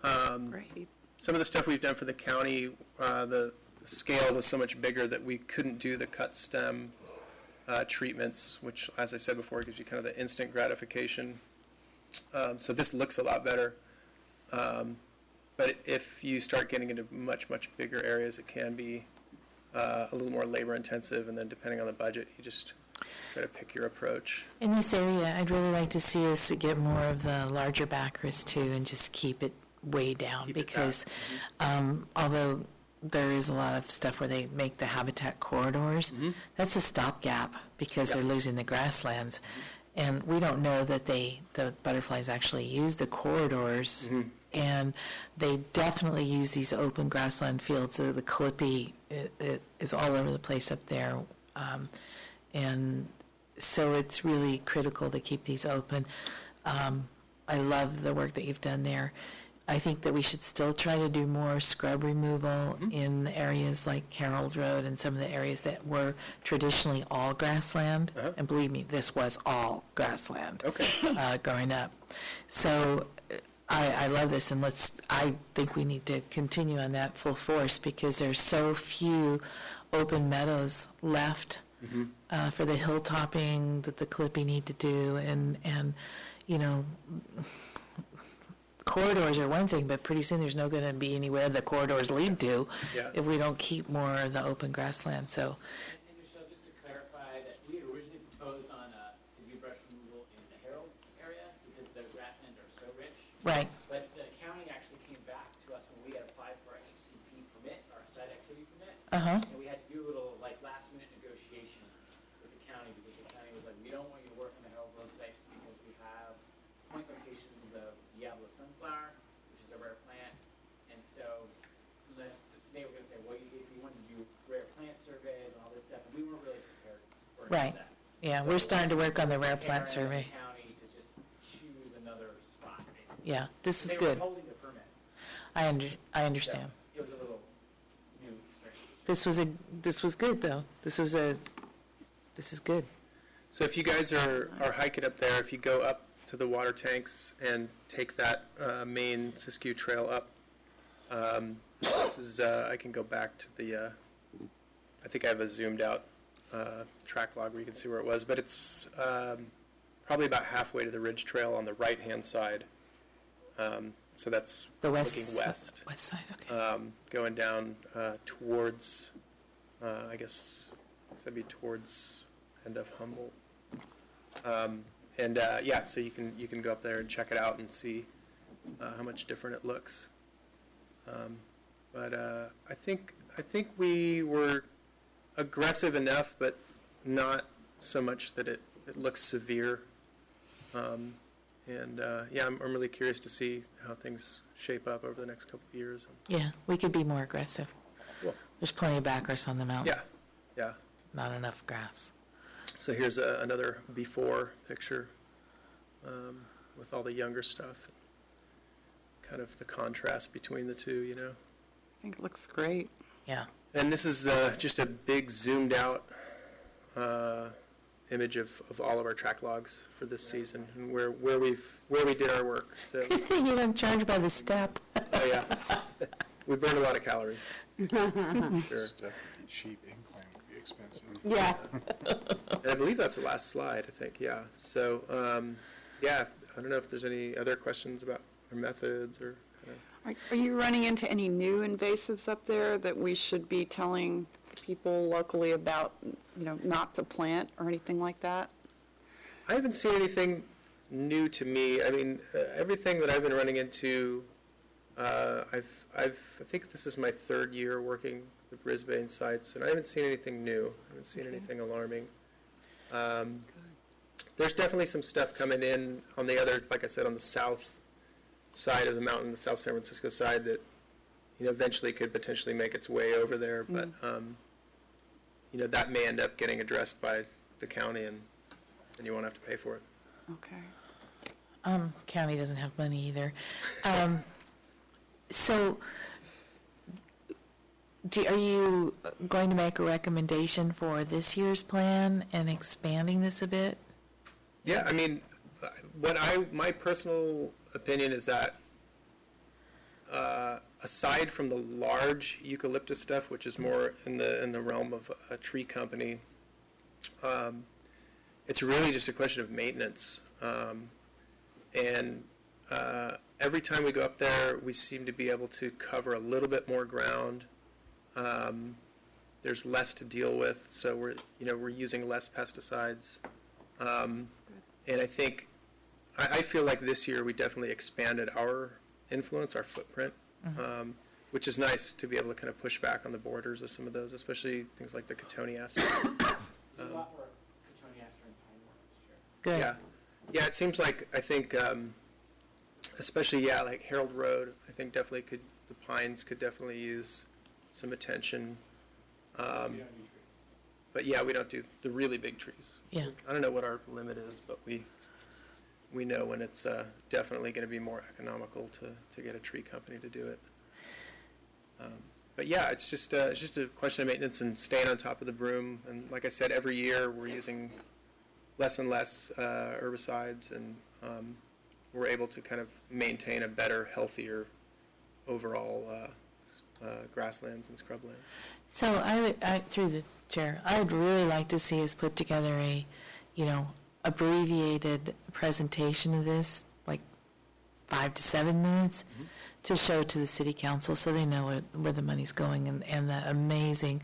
Great. Some of the stuff we've done for the county, the scale was so much bigger that we couldn't do the cut stem treatments, which, as I said before, gives you kind of the instant gratification. So this looks a lot better. But if you start getting into much, much bigger areas, it can be a little more labor intensive, and then depending on the budget, you just got to pick your approach. In this area, I'd really like to see us get more of the larger baccharis too, and just keep it way down, because although there is a lot of stuff where they make the habitat corridors, that's a stopgap because they're losing the grasslands. And we don't know that the butterflies actually use the corridors, and they definitely use these open grassland fields. The clippy it is all over the place up there, and so it's really critical to keep these open. I love the work that you've done there. I think that we should still try to do more scrub removal in areas like Harold Road and some of the areas that were traditionally all grassland. And believe me, this was all grassland growing up. So I love this, and I think we need to continue on that full force, because there's so few open meadows left for the hilltopping that the clippy need to do, and you know, corridors are one thing, but pretty soon there's no going to be anywhere the corridors lead to if we don't keep more of the open grassland. So. And Michelle, just to clarify, that we had originally proposed on to do brush removal in the Harold area because the grasslands are so rich. Right. But the county actually came back to us when we had applied for our HCP permit, our site activity permit, and we had to do a little last minute negotiation with the county, because the county was like, we don't want you to work on the Harold Road sites because we have point locations of Diablo sunflower, which is a rare plant, and so unless they were going to say, well, if you wanted to do rare plant surveys and all this stuff, and we weren't really prepared for that. Yeah, so we're starting to work on the rare plant Karen survey. and the county to just choose another spot, basically. Yeah, this is They good. were holding the permit. I understand. It was a little new experience. This was good though. This is good. So if you guys are hiking up there, if you go up to the water tanks and take that main Siskyou trail up, this is, I can go back to the, I think I have a zoomed out track log where you can see where it was, but it's probably about halfway to the ridge trail on the right-hand side. So that's The looking west. West side, okay. Going down towards, I guess that'd be towards end of Humboldt. So you can go up there and check it out and see how much different it looks. But I think we were aggressive enough, but not so much that it looks severe. I'm really curious to see how things shape up over the next couple of years. Yeah, we could be more aggressive. Cool. There's plenty of baccharis on the mountain. Yeah. Not enough grass. So here's another before picture with all the younger stuff. Kind of the contrast between the two, you know. I think it looks great. Yeah. And this is just a big zoomed out image of all of our track logs for this season and where we did our work. So You don't charge by the step. oh yeah, we burned a lot of calories. Sure. Sheep incline would be expensive. Yeah. And I believe that's the last slide. I think So I don't know if there's any other questions about our methods or. Are you running into any new invasives up there that we should be telling people locally about, not to plant or anything like that? I haven't seen anything new to me. I mean, everything that I've been running into, I think this is my third year working the Brisbane sites, and I haven't seen anything new. I haven't seen anything alarming. There's definitely some stuff coming in on the other, like I said, on the south side of the mountain, the South San Francisco side, that eventually could potentially make its way over there, but that may end up getting addressed by the county, and you won't have to pay for it. Okay. County doesn't have money either. So, are you going to make a recommendation for this year's plan and expanding this a bit? Yeah, I mean, my personal opinion is that aside from the large eucalyptus stuff, which is more in the realm of a tree company, it's really just a question of maintenance. And every time we go up there, we seem to be able to cover a little bit more ground. There's less to deal with, so we're using less pesticides. And I think I feel like this year we definitely expanded our influence, our footprint, which is nice to be able to kind of push back on the borders of some of those, especially things like the Cotoneaster. Good. Yeah, it seems like, I think, especially, like Harold Road, I think definitely the pines could definitely use some attention. But yeah, we don't do the really big trees. Yeah. I don't know what our limit is, but we know when it's definitely going to be more economical to get a tree company to do it. But yeah, it's just a question of maintenance and staying on top of the broom. And like I said, every year we're using less and less herbicides, and we're able to kind of maintain a better, healthier overall grasslands and scrublands. So I through the chair, I would really like to see us put together a, abbreviated presentation of this, like 5 to 7 minutes, to show to the city council so they know where the money's going and the amazing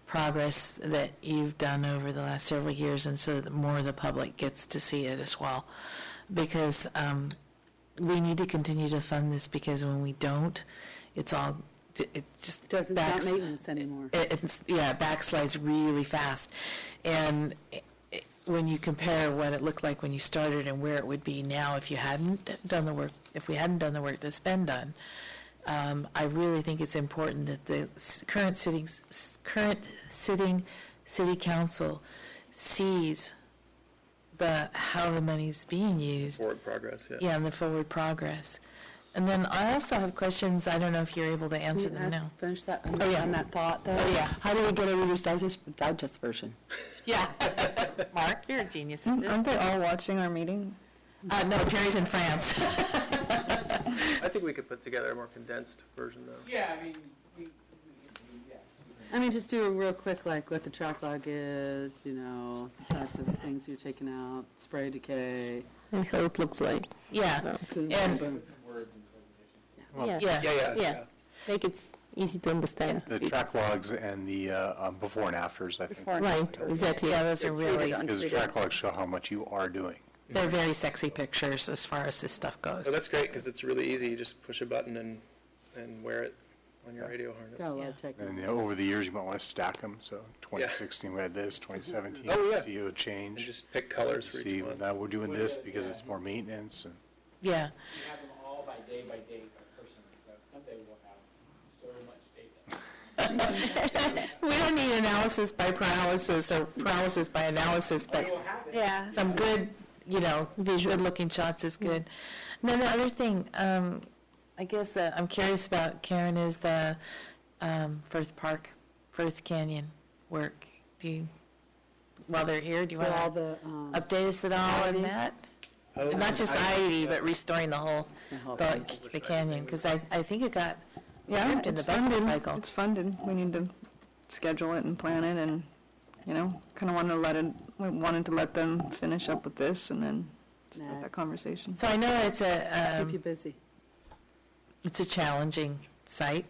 progress that you've done over the last several years, and so that more of the public gets to see it as well. Because we need to continue to fund this, because when we don't, it just Doesn't not maintenance anymore. it backslides really fast. And when you compare what it looked like when you started and where it would be now if you hadn't done the work, if we hadn't done the work that's been done, I really think it's important that the current sitting city council sees how the money's being used. Forward progress, yeah. Yeah, and the forward progress. And then I also have questions. I don't know if you're able to answer them now. Finish that, Oh, yeah. on that thought, though. Oh, yeah. How do we get a Reader's Digest version? Yeah. Mark, you're a genius at this. Aren't they all watching our meeting? No, Terry's in France. I think we could put together a more condensed version, though. Yeah, I mean, Just do a real quick, like what the track log is, the types of things you're taking out, spray decay. And how it looks like. Yeah. And Yeah. yeah. Make it easy to understand. The track logs and the before and afters, I think. Right, exactly. Yeah, those are really, Because the track logs show how much you are doing. they're very sexy pictures as far as this stuff goes. Oh, that's great, because it's really easy. You just push a button and wear it on your radio harness. Got a lot of technique. And over the years, you might want to stack them. So 2016 we had this, 2017 Oh, yeah. see a And change. just pick colors for See, each one. now we're doing this because it's more maintenance. And Yeah. we have them all by day by person, so someday we'll have so much data. We don't need analysis by paralysis or paralysis by analysis, but Yeah. some good, good-looking shots is good. And then the other thing, I guess that I'm curious about, Karen, is the Firth Canyon work. While they're here, do you For want all to the, update us at all on that? Oh, Not just Ivy, but restoring the whole, thing. the canyon, because I think it got Yeah, skipped in the it's budget funded. cycle. It's funded. We need to schedule it and plan it, and, kind of we wanted to let them finish up with this and then start that conversation. So I know it's keep you busy. it's a challenging site,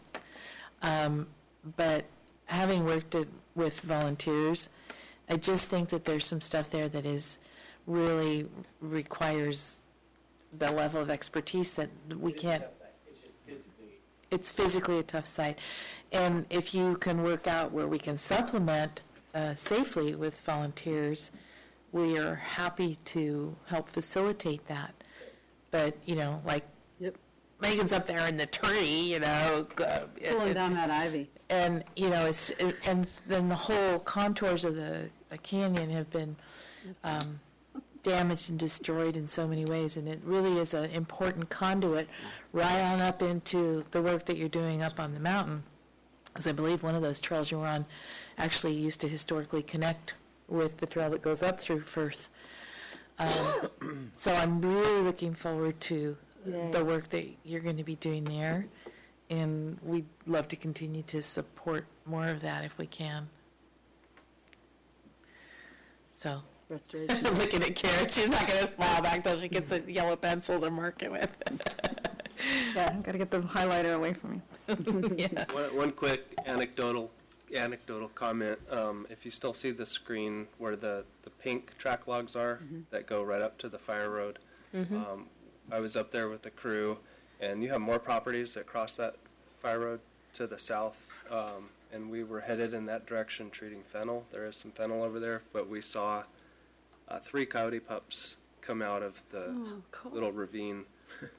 but having worked with volunteers, I just think that there's some stuff there that is really requires the level of expertise that we can't. It's physically a tough site, and if you can work out where we can supplement safely with volunteers, we are happy to help facilitate that. But like Yep. Megan's up there in the tree, Pulling down that ivy. and and then the whole contours of the canyon have been damaged and destroyed in so many ways, and it really is an important conduit right on up into the work that you're doing up on the mountain, as I believe one of those trails you were on actually used to historically connect with the trail that goes up through Firth. So I'm really looking forward to the work that you're going to be doing there, and we'd love to continue to support more of that if we can. So, Restoration. looking at Karen, she's not going to smile back till she gets a yellow pencil to mark it with. Yeah, got to get the highlighter away from me. Yeah. One quick anecdotal comment. If you still see the screen where the pink track logs are that go right up to the fire road, I was up there with the crew, and you have more properties that cross that fire road to the south, and we were headed in that direction treating fennel. There is some fennel over there, but we saw 3 coyote pups come out of the little ravine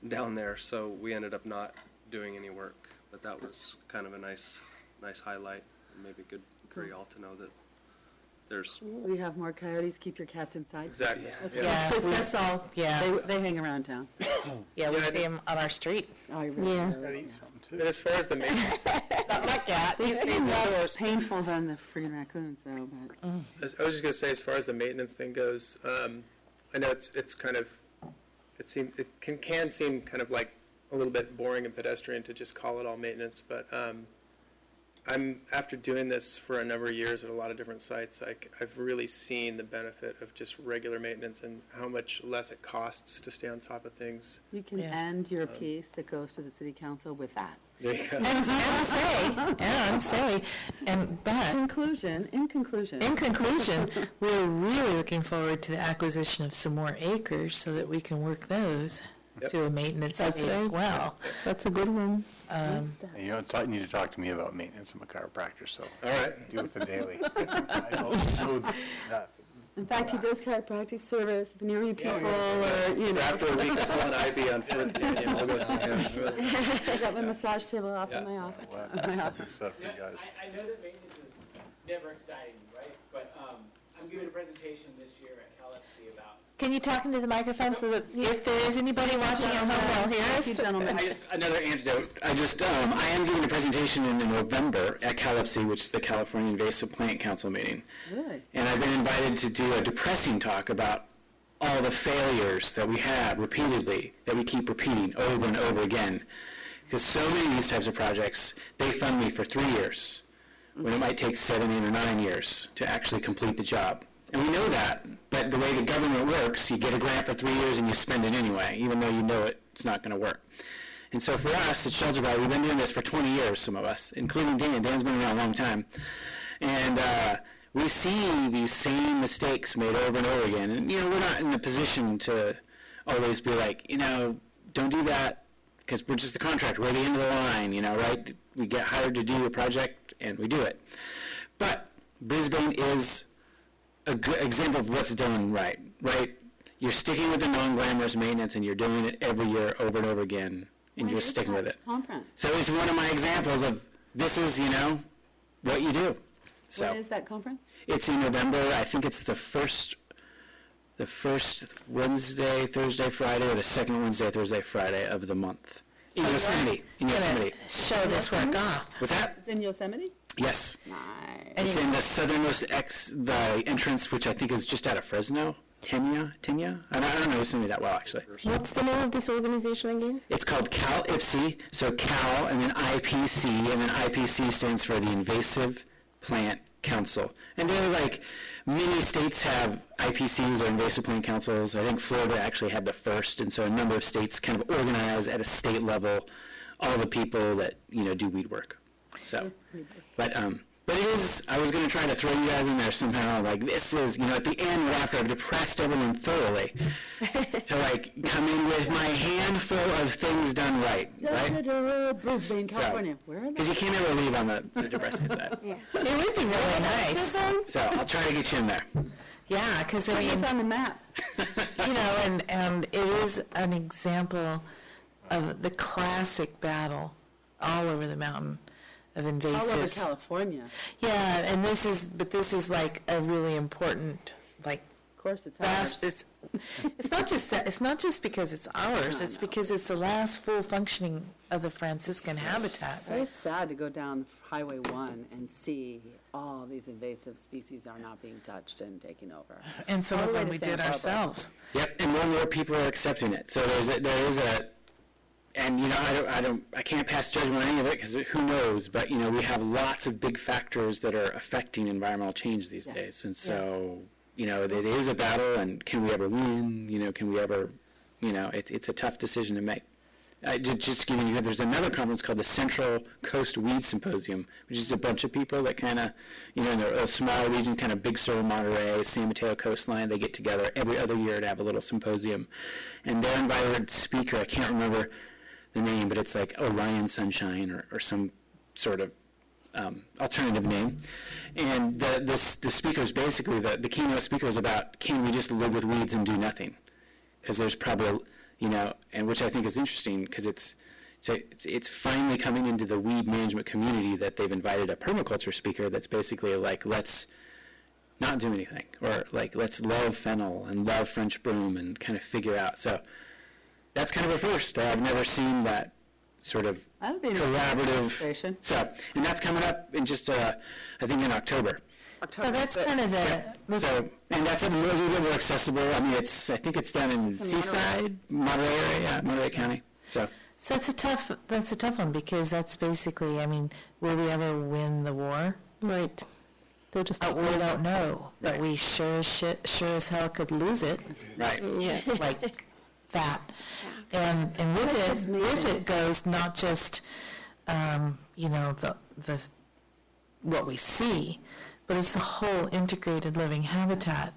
down there, so we ended up not doing any work, but that was kind of a nice highlight, and maybe good for y'all to know that there's. We have more coyotes, keep your cats inside. Exactly. Yeah, That's all. yeah, They hang around town. yeah, we see them on our street. Oh, you really Yeah. do. Gotta eat something too. And as far as the maintenance, Not my cat. These things are less painful than the friggin' raccoons, though, but. I was just going to say, as far as the maintenance thing goes, I know it's kind of, it can seem kind of like a little bit boring and pedestrian to just call it all maintenance, but after doing this for a number of years at a lot of different sites, I've really seen the benefit of just regular maintenance and how much less it costs to stay on top of things. You can Yeah. end your piece that goes to the city council with that. There you go. And say, but In conclusion. in conclusion, we're really looking forward to the acquisition of some more acres so that we can work those Yep. to a maintenance That's need as right. well. That's a good one. And you don't need to talk to me about maintenance. I'm a chiropractor, so All right. deal with it daily. I don't know that. In fact, he does chiropractic service, if near you people, or, you know. After a week of pulling Ivy on 4th Canyon, we'll go see him. I got my massage table off in my office. We'll have to have something set for you guys. I know that maintenance is never exciting, right? But I'm giving a presentation this year at Calypsy about. Can you talk into the microphone so that if there is anybody watching at home, they'll hear Thank you, us? gentlemen. Another antidote. I am giving a presentation in November at Calypsy, which is the California Invasive Plant Council meeting. Really? And I've been invited to do a depressing talk about all the failures that we have repeatedly, that we keep repeating over and over again. Because so many of these types of projects, they fund me for 3 years, when it might take 7, 8, or 9 years to actually complete the job. And we know that, but the way the government works, you get a grant for 3 years and you spend it anyway, even though you know it's not going to work. And so for us at Shelterbelt, we've been doing this for 20 years, some of us, including Dan. Dan's been around a long time. And we see these same mistakes made over and over again. And, we're not in the position to always be like, don't do that, because we're just the contractor. We're at the end of the line, right? We get hired to do a project, and we do it. But Brisbane is a good example of what's done right? You're sticking with the non-glamorous maintenance, and you're doing it every year over and over again, and you're sticking with it. Conference. So it's one of my examples of this is, what you do. So When is that conference? it's in November. I think it's the first Wednesday, Thursday, Friday, or the second Wednesday, Thursday, Friday of the month. In Yosemite. Show this work off. What's that? It's in Yosemite? Yes. Nice. It's in the southernmost the entrance, which I think is just out of Fresno. Tenya? I don't know Yosemite that well, actually. What's the name of this organization again? It's called CalIPSI, so Cal and then IPC, and then IPC stands for the Invasive Plant Council. And they're like, many states have IPCs or invasive plant councils. I think Florida actually had the first, and so a number of states kind of organize at a state level all the people that, do weed work. So, but it is, I was going to try to throw you guys in there somehow, like this is, at the end, after I've depressed everyone thoroughly, to come in with my handful of things done right? Brisbane, California. Where are Because they? you can't ever leave on the depressing side. It would be really nice. So I'll try to get you in there. Yeah, because Put us on the map. and it is an example of the classic battle all over the mountain of invasives. All over California. Yeah, and this is like a really important, like, Of course, it's fast. ours. It's not just that. It's not just because it's ours. No, It's no. because it's the last full functioning of the Franciscan habitat. So sad to go down Highway 1 and see all these invasive species are not being touched and taken over. And some All of the way them to we Santa did Barbara. ourselves. Yep, and more and more people are accepting it. So there is a And, you know, I can't pass judgment on any of it because who knows, but, you know, we have lots of big factors that are affecting environmental change these days. And so, you know, it is a battle, and can we ever win? You know, can we ever, you know, it's a tough decision to make. Just giving you, there's another conference called the Central Coast Weed Symposium, which is a bunch of people that kind of, you know, in a small region, kind of Big Sur, Monterey, San Mateo coastline, they get together every other year to have a little symposium. And their invited speaker, I can't remember the name, but it's like Orion Sunshine or some sort of alternative name. And the speaker is basically, the keynote speaker is about, can we just live with weeds and do nothing? Because there's probably, you know, and which I think is interesting because it's finally coming into the weed management community that they've invited a permaculture speaker that's basically like, let's not do anything, or like, let's love fennel and love French broom and kind of figure out. So that's kind of a first. I've never seen that sort of collaborative. So, and that's coming up in just, I think in October. So that's kind of So, and that's a little bit more accessible. I mean, I think it's down in Seaside, Monterey area, Monterey County. So that's a tough one because that's basically, I mean, will we ever win the war? Right. They're just we don't know, but we sure as hell could lose it. Right. Yeah. Like that. And with it goes not just, you know, the what we see, but it's the whole integrated living habitat.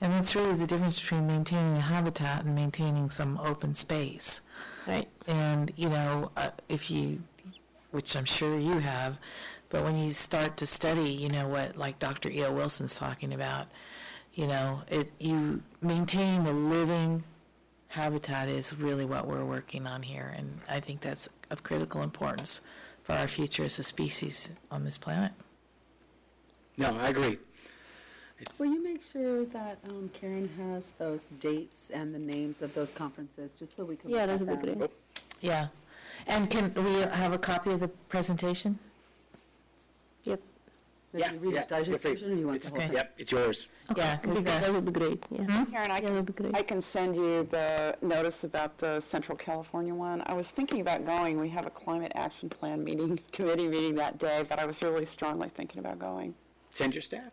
And that's really the difference between maintaining a habitat and maintaining some open space. Right. And, you know, if you, which I'm sure you have, but when you start to study, you know, what like Dr. E.O. Wilson's talking about, you know, you maintaining the living habitat is really what we're working on here. And I think that's of critical importance for our future as a species on this planet. No, I agree. Will you make sure that Karen has those dates and the names of those conferences, just so we can look at that would be them? great. Yeah. And can we have a copy of the presentation? Yep. The Reader's Digest version, or you want the whole thing? Yep, it's yours. Yeah, because That would be great, yeah. Karen, Yeah, that would be great. I can send you the notice about the Central California one. I was thinking about going. We have a climate action plan meeting, committee meeting that day, but I was really strongly thinking about going. Send your staff.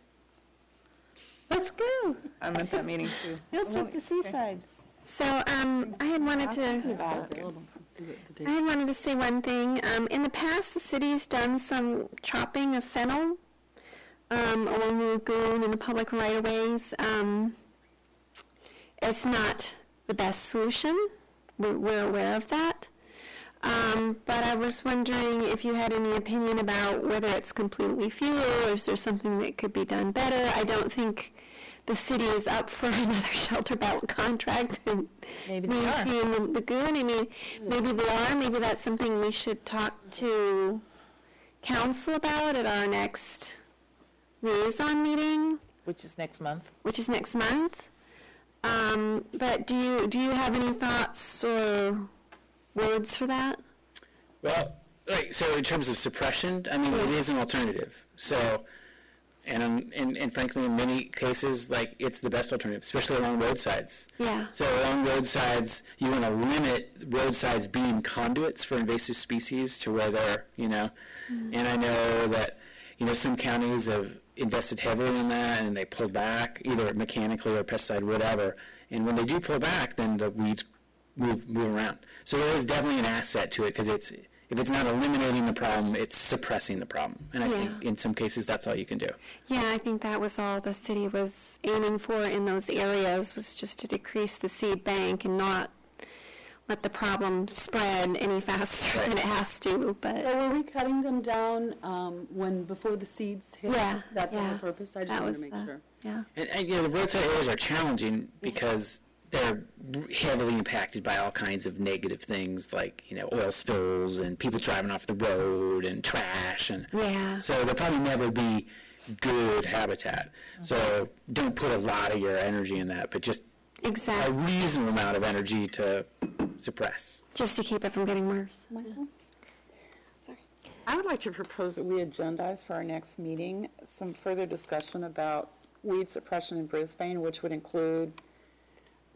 Let's go. I'm at that meeting too. You'll take the seaside. So I had wanted to say one thing. In the past, the city's done some chopping of fennel along the lagoon and the public right-of-ways. It's not the best solution. We're aware of that. But I was wondering if you had any opinion about whether it's completely futile or is there something that could be done better. I don't think the city is up for another Shelterbelt contract and maintain the lagoon. I mean, maybe they are. Maybe that's something we should talk to council about at our next liaison meeting. Which is next month. But do you have any thoughts or words for that? Well, so in terms of suppression, I mean, it is an alternative. So, and frankly, in many cases, like, it's the best alternative, especially along roadsides. Yeah. So along roadsides, you want to limit roadsides being conduits for invasive species to where they're, you know, and I know that, you know, some counties have invested heavily in that and they pulled back, either mechanically or pesticide, whatever. And when they do pull back, then the weeds move around. So there is definitely an asset to it because if it's not eliminating the problem, it's suppressing the problem. And I think in some cases that's all you can do. Yeah, I think that was all the city was aiming for in those areas, was just to decrease the seed bank and not let the problem spread any faster than it has to. But So were we cutting them down before the seeds hit? Yeah, Is that the yeah. whole purpose? I just That wanted to was make sure. yeah. And you know, the roadside areas are challenging because they're heavily impacted by all kinds of negative things like, you know, oil spills and people driving off the road and trash. And so they'll probably never be good habitat. So don't put a lot of your energy in that, but just a reasonable amount of energy to suppress. Just to keep it from getting worse. I would like to propose that we agendize for our next meeting some further discussion about weed suppression in Brisbane, which would include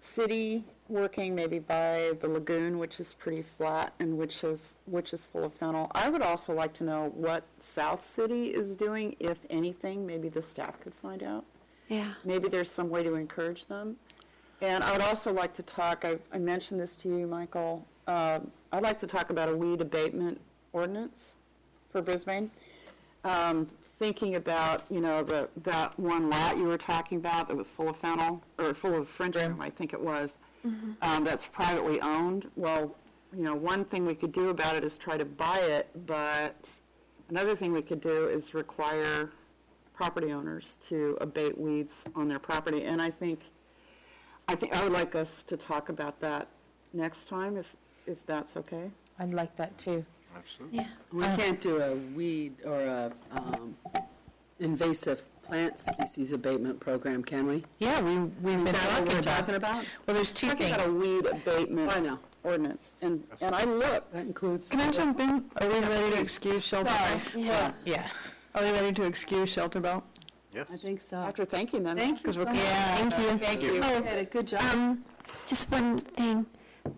city working maybe by the lagoon, which is pretty flat and which is full of fennel. I would also like to know what South City is doing, if anything. Maybe the staff could find out. Yeah. Maybe there's some way to encourage them. And I would also like to talk, I mentioned this to you, Michael, I'd like to talk about a weed abatement ordinance for Brisbane. Thinking about, that one lot you were talking about that was full of fennel, or full of French broom, I think it was, that's privately owned. Well, one thing we could do about it is try to buy it, but another thing we could do is require property owners to abate weeds on their property. And I think I would like us to talk about that next time, if that's okay. I'd like that too. Absolutely. Yeah. We can't do a weed or a invasive plant species abatement program, can we? Yeah, we've been talking about? Well, there's two Talking things. about a weed abatement ordinance, and I looked. That includes. Can I jump in? Are we ready to excuse Shelterbelt? Yeah. Yeah. Are we ready to excuse Shelterbelt? Yes. I think so. After thanking them. Thank you so much. Thank you. Thank you. Oh, good job. Just one thing.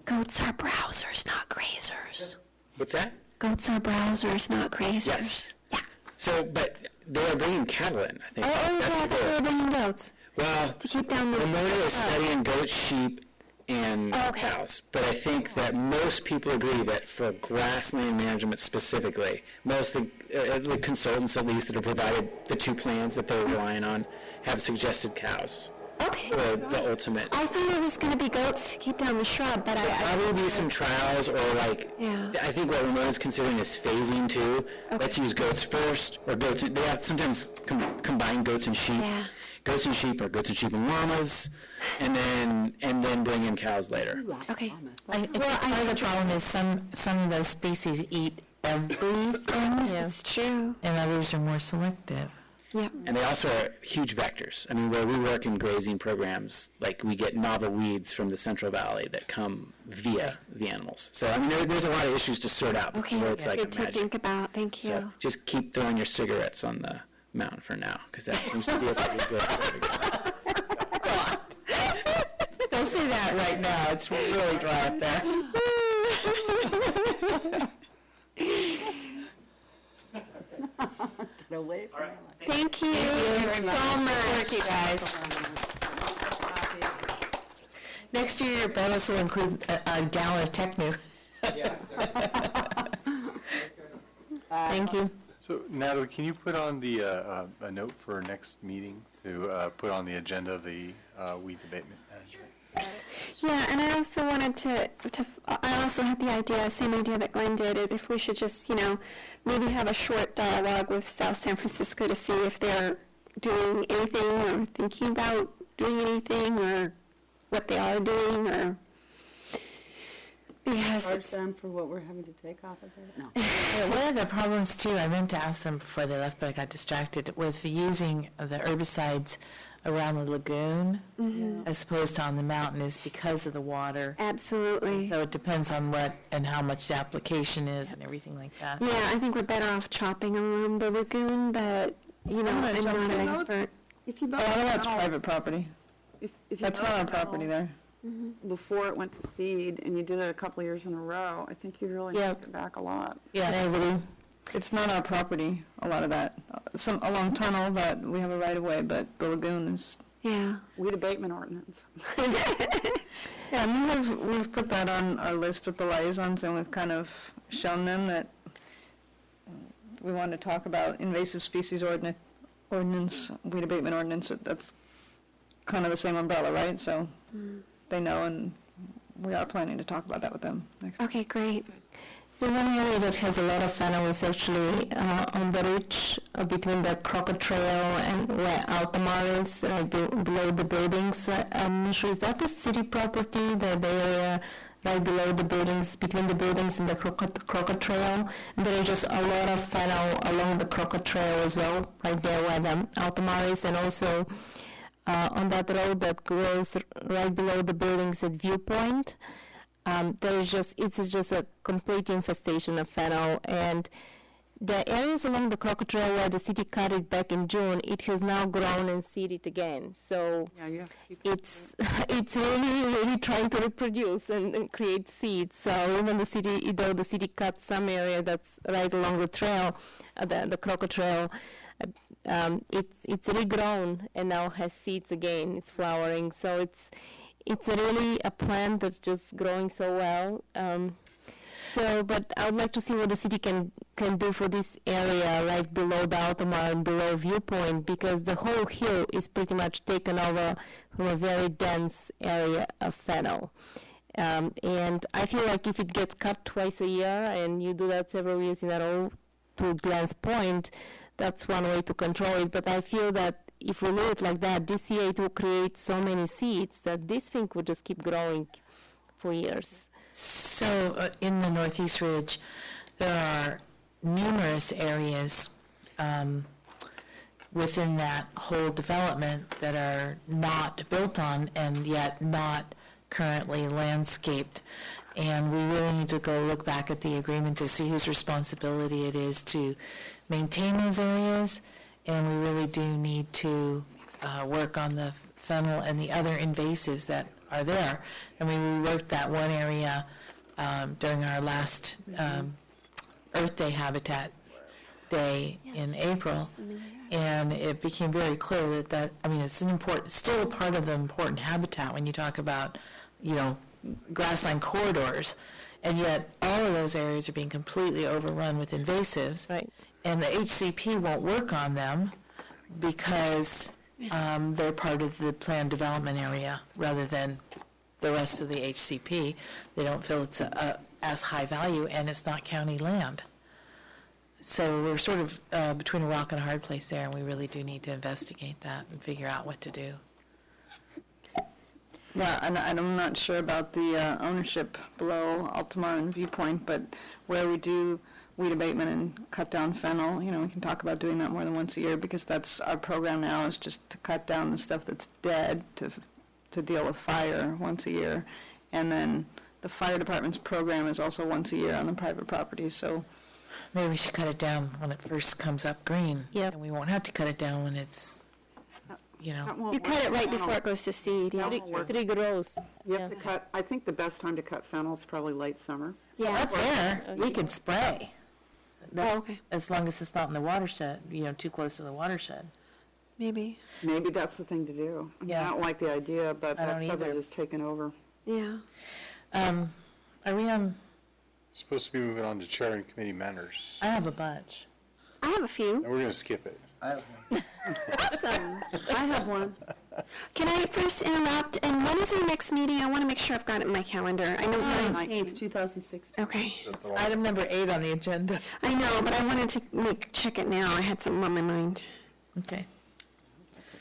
Goats are browsers, not grazers. What's that? Goats are browsers, not grazers. Yes. Yeah. So, but they are bringing cattle in, I think. Oh, That's yeah, I the thought they goal. were bringing goats Well, to keep down the... Memorial is studying goats, sheep, and Okay. cows. But I think that most people agree that for grassland management specifically, most of the consultants, at least, that have provided the two plans that they're relying on, have suggested cows. Okay. Or the ultimate. I thought it was going to be goats to keep down the shrub, but Probably be some trials, or Yeah. I think what Ramona's considering is phasing too. Let's use goats first, or goats. They have sometimes combine goats and sheep. Yeah. Goats and sheep, or goats and sheep and llamas, and then bring in cows later. Okay. I think part of the problem is some of those species eat everything, It's true. and others are more selective. Yeah. And they also are huge vectors. I mean, where we work in grazing programs, like we get novel weeds from the Central Valley that come via the animals. So, I mean, there's a lot of issues to sort out Okay. before it's like Good to magic. think about. Thank you. So just keep throwing your cigarettes on the mountain for now, because that seems to be a pretty good way to go. Don't say that right now. It's really dry up there. Get away from Thank you so much. You guys. Next year, your bonus will include a gallon of Technu. Thank you. So Natalie, can you put on the, a note for next meeting to put on the agenda the weed abatement management? Yeah, and I also wanted to I also had the idea, same idea that Glenn did, is if we should just, maybe have a short dialogue with South San Francisco to see if they're doing anything or thinking about doing anything or what they are doing, or because charge them for what we're having to take off of it? No. One of the problems too, I meant to ask them before they left, but I got distracted, with using the herbicides around the lagoon as opposed to on the mountain, is because of the water. Absolutely. So it depends on what and how much the application is and everything like that. Yeah, I think we're better off chopping around the lagoon, but, I'm not an expert. If you Oh, that's private property. If you That's bought not our it property there. before it went to seed, and you did it a couple of years in a row, I think you really Yeah. knocked it back a lot. Yeah, it's not our property, a lot of that. Along tunnel that we have a right of way, but the lagoon is. Yeah. Weed abatement ordinance. Yeah, and we've put that on our list with the liaisons, and we've kind of shown them that we want to talk about invasive species ordinance, weed abatement ordinance. That's kind of the same umbrella, right? So they know, and we are planning to talk about that with them next. Okay, great. So one area that has a lot of fennel is actually on the ridge between the Crocker Trail and where Altamar is, below the buildings. I'm not sure, is that the city property, the area right below the buildings, between the buildings and the Crocker Trail? And there is just a lot of fennel along the Crocker Trail as well, right there where the Altamar is, and also on that road that goes right below the buildings at Viewpoint. It's just a complete infestation of fennel, and the areas along the Crocker Trail where the city cut it back in June, it has now grown and seeded again. So it's really trying to reproduce and create seeds. So even though the city cut some area that's right along the trail, the Crocker Trail, it's regrown and now has seeds again. It's flowering. So it's really a plant that's just growing so well. But I would like to see what the city can do for this area right below the Altamar and below Viewpoint, because the whole hill is pretty much taken over from a very dense area of fennel. And I feel like if it gets cut twice a year and you do that several years in a row, to Glenn's point, that's one way to control it. But I feel that if we leave it like that, this year it will create so many seeds that this thing would just keep growing for years. So in the Northeast Ridge, there are numerous areas within that whole development that are not built on and yet not currently landscaped. And we really need to go look back at the agreement to see whose responsibility it is to maintain those areas. And we really do need to work on the fennel and the other invasives that are there. I mean, we worked that one area during our last Earth Day Habitat Day in April, and it became very clear that it's an important, still a part of the important habitat when you talk about, grassland corridors, and yet all of those areas are being completely overrun with invasives, right? And the HCP won't work on them because they're part of the planned development area rather than the rest of the HCP. They don't feel it's as high value, and it's not county land. So we're sort of between a rock and a hard place there, and we really do need to investigate that and figure out what to do. Yeah, and I'm not sure about the ownership below Altamar and Viewpoint, but where we do weed abatement and cut down fennel, we can talk about doing that more than once a year, because that's our program now, is just to cut down the stuff that's dead to deal with fire once a year. And then the fire department's program is also once a year on the private property. So maybe we should cut it down when it first comes up green. Yep. And we won't have to cut it down when it's, You cut it right before it goes to seed. Yeah. It regrows. You have to cut, I think the best time to cut fennel is probably late summer. Yeah, up there, we can spray. Okay. As long as it's not in the watershed, too close to the watershed. Maybe that's the thing to do. Yeah. I don't like the idea, but I that don't stuff either. is just taken over. Yeah. Are we on? Supposed to be moving on to chair and committee matters. I have a bunch. I have a few. And we're going to skip it. Awesome. I have one. Can I first interrupt? And when is our next meeting? I want to make sure I've got it in my calendar. I know. 19th, 2016. Okay. It's item number 8 on the agenda. I know, but I wanted to check it now. I had something on my mind. Okay.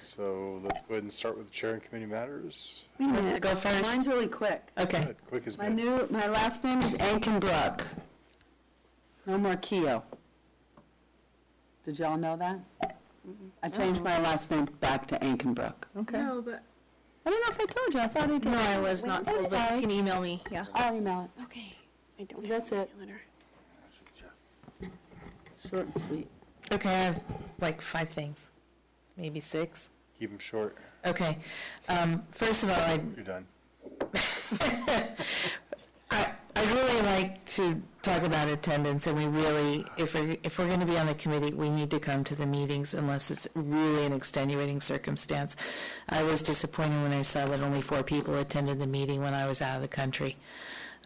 So let's go ahead and start with the chair and committee matters. Wait a minute. Go first. Mine's really quick. Okay. Good. Quick as My good. my last name is Ankenbrook. No more Keogh. Did y'all know that? I changed my last name back to Ankenbrook. Okay. No, but I don't know if I told you. I thought I did. No, I was not I'm told, but sorry. you can email me, yeah. I'll email it. Okay. I don't That's have it. a calendar. Short and sweet. Okay, I have like 5 things, maybe 6. Keep them short. Okay. First of all, You're done. I'd really like to talk about attendance, and we really, if we're going to be on the committee, we need to come to the meetings unless it's really an extenuating circumstance. I was disappointed when I saw that only 4 people attended the meeting when I was out of the country.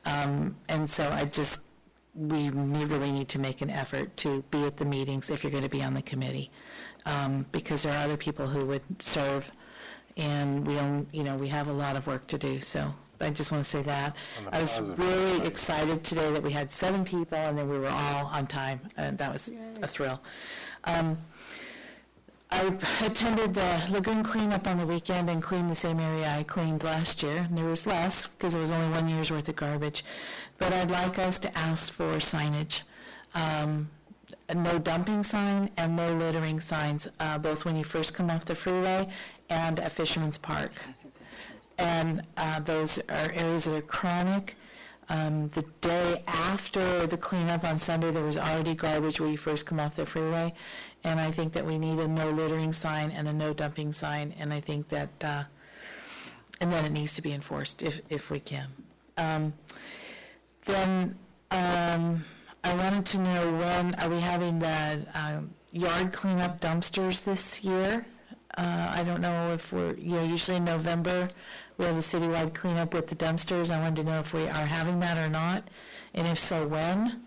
And so we really need to make an effort to be at the meetings if you're going to be on the committee, because there are other people who would serve, and we have a lot of work to do. So I just want to say that. I was really excited today that we had 7 people, and then we were all on time, and that was a thrill. I attended the lagoon cleanup on the weekend and cleaned the same area I cleaned last year. And there was less because it was only 1 year's worth of garbage. But I'd like us to ask for signage. A no dumping sign and no littering signs, both when you first come off the freeway and at Fisherman's Park. And those are areas that are chronic. The day after the cleanup on Sunday, there was already garbage where you first come off the freeway, and I think that we need a no littering sign and a no dumping sign, and I think that, and then it needs to be enforced if we can. Then I wanted to know, when are we having the yard cleanup dumpsters this year? I don't know if we're, usually in November, we have the citywide cleanup with the dumpsters. I wanted to know if we are having that or not, and if so, when.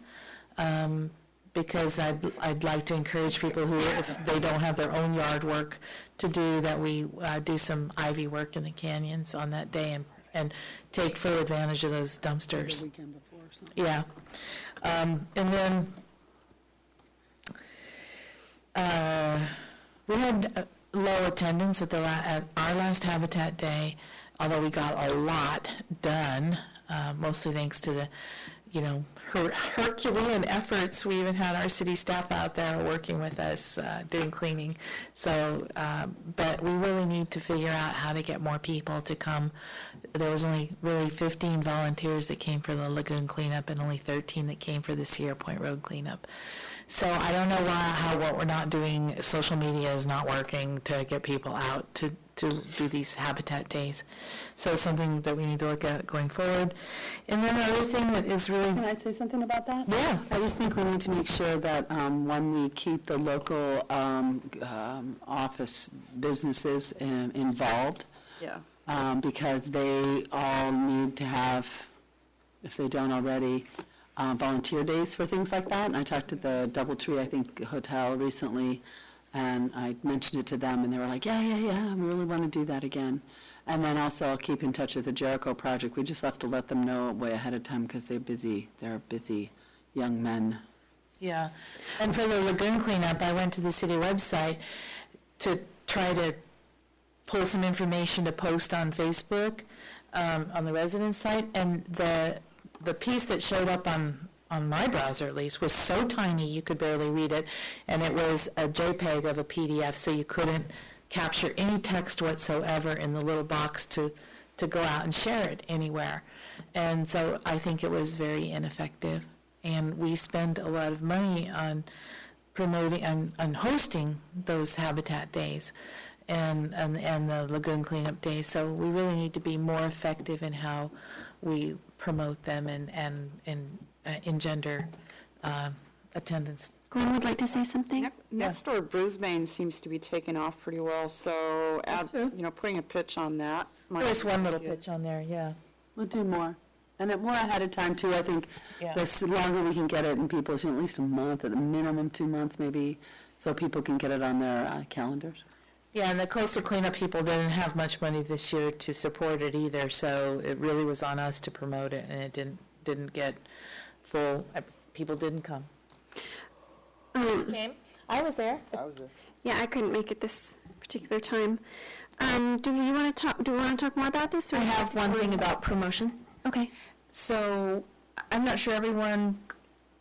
Because I'd like to encourage people who, if they don't have their own yard work to do, that we do some ivy work in the canyons on that day and take full advantage of those dumpsters. The weekend before or something. Yeah. And then we had low attendance at at our last Habitat Day, although we got a lot done, mostly thanks to the, Herculean efforts. We even had our city staff out there working with us doing cleaning. So, but we really need to figure out how to get more people to come. There was only really 15 volunteers that came for the lagoon cleanup and only 13 that came for the Sierra Point Road cleanup. So I don't know what we're not doing. Social media is not working to get people out to do these Habitat Days. So it's something that we need to look at going forward. And then the other thing that is really... Can I say something about that? Yeah. I just think we need to make sure that when we keep the local office businesses involved, Yeah. because they all need to have, if they don't already, volunteer days for things like that. And I talked to the Doubletree, I think, hotel recently, and I mentioned it to them, and they were like, yeah, we really want to do that again. And then also I'll keep in touch with the Jericho Project. We just have to let them know way ahead of time because they're busy. They're busy young men. Yeah. And for the lagoon cleanup, I went to the city website to try to pull some information to post on Facebook, on the resident site, and the piece that showed up on my browser at least was so tiny you could barely read it, and it was a JPEG of a PDF, so you couldn't capture any text whatsoever in the little box to go out and share it anywhere. And so I think it was very ineffective, and we spend a lot of money on promoting and hosting those Habitat Days and the lagoon cleanup days. So we really need to be more effective in how we promote them and engender attendance. Glenn would like to say something? Next door, Brisbane seems to be taking off pretty well, so putting a pitch on that. There's one little pitch on there, yeah. We'll do more. And more ahead of time, too. I think the longer we can get it in people's, at least a month, at the minimum 2 months maybe, so people can get it on their calendars. Yeah, and the coastal cleanup people didn't have much money this year to support it either, so it really was on us to promote it, and it didn't get full. People didn't come. Came? I was there. Yeah, I couldn't make it this particular time. Do we want to talk more about this? Or I have one thing about promotion. Okay. So I'm not sure everyone,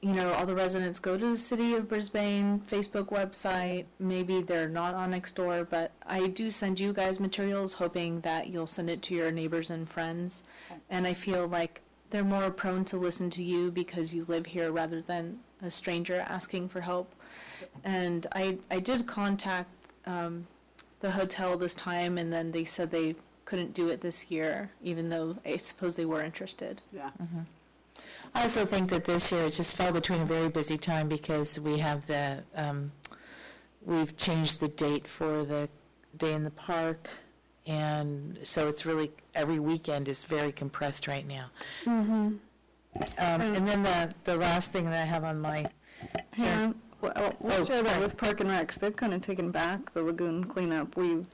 all the residents go to the City of Brisbane Facebook website. Maybe they're not on Nextdoor, but I do send you guys materials hoping that you'll send it to your neighbors and friends. And I feel like they're more prone to listen to you because you live here rather than a stranger asking for help. And I did contact the hotel this time, and then they said they couldn't do it this year, even though I suppose they were interested. Yeah. Mm-hmm. I also think that this year it just fell between a very busy time because we have we've changed the date for the day in the park, and so it's really, every weekend is very compressed right now. Mm-hmm. And then the last thing that I have on my... Yeah, we'll share that with Park and Recs. They've kind of taken back the lagoon cleanup. We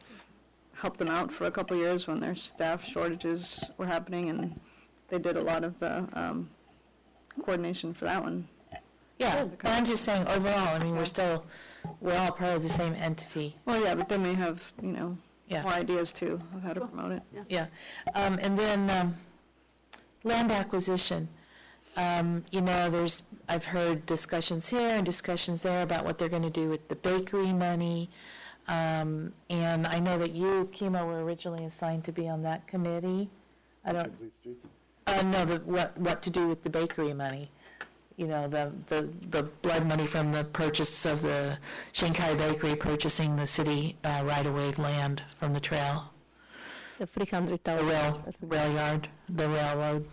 helped them out for a couple years when their staff shortages were happening, and they did a lot of the coordination for that one. Yeah, but I'm just saying overall, I mean, we're all part of the same entity. Well, yeah, but they may have, more ideas too of how to promote it. Yeah. And then land acquisition. I've heard discussions here and discussions there about what they're going to do with the bakery money. And I know that you, Kimo, were originally assigned to be on that committee. No, what to do with the bakery money. You know, the blood money from the purchase of the Shanghai Bakery purchasing the city right-of-way land from the trail. The 300,000. Rail yard, the railroad.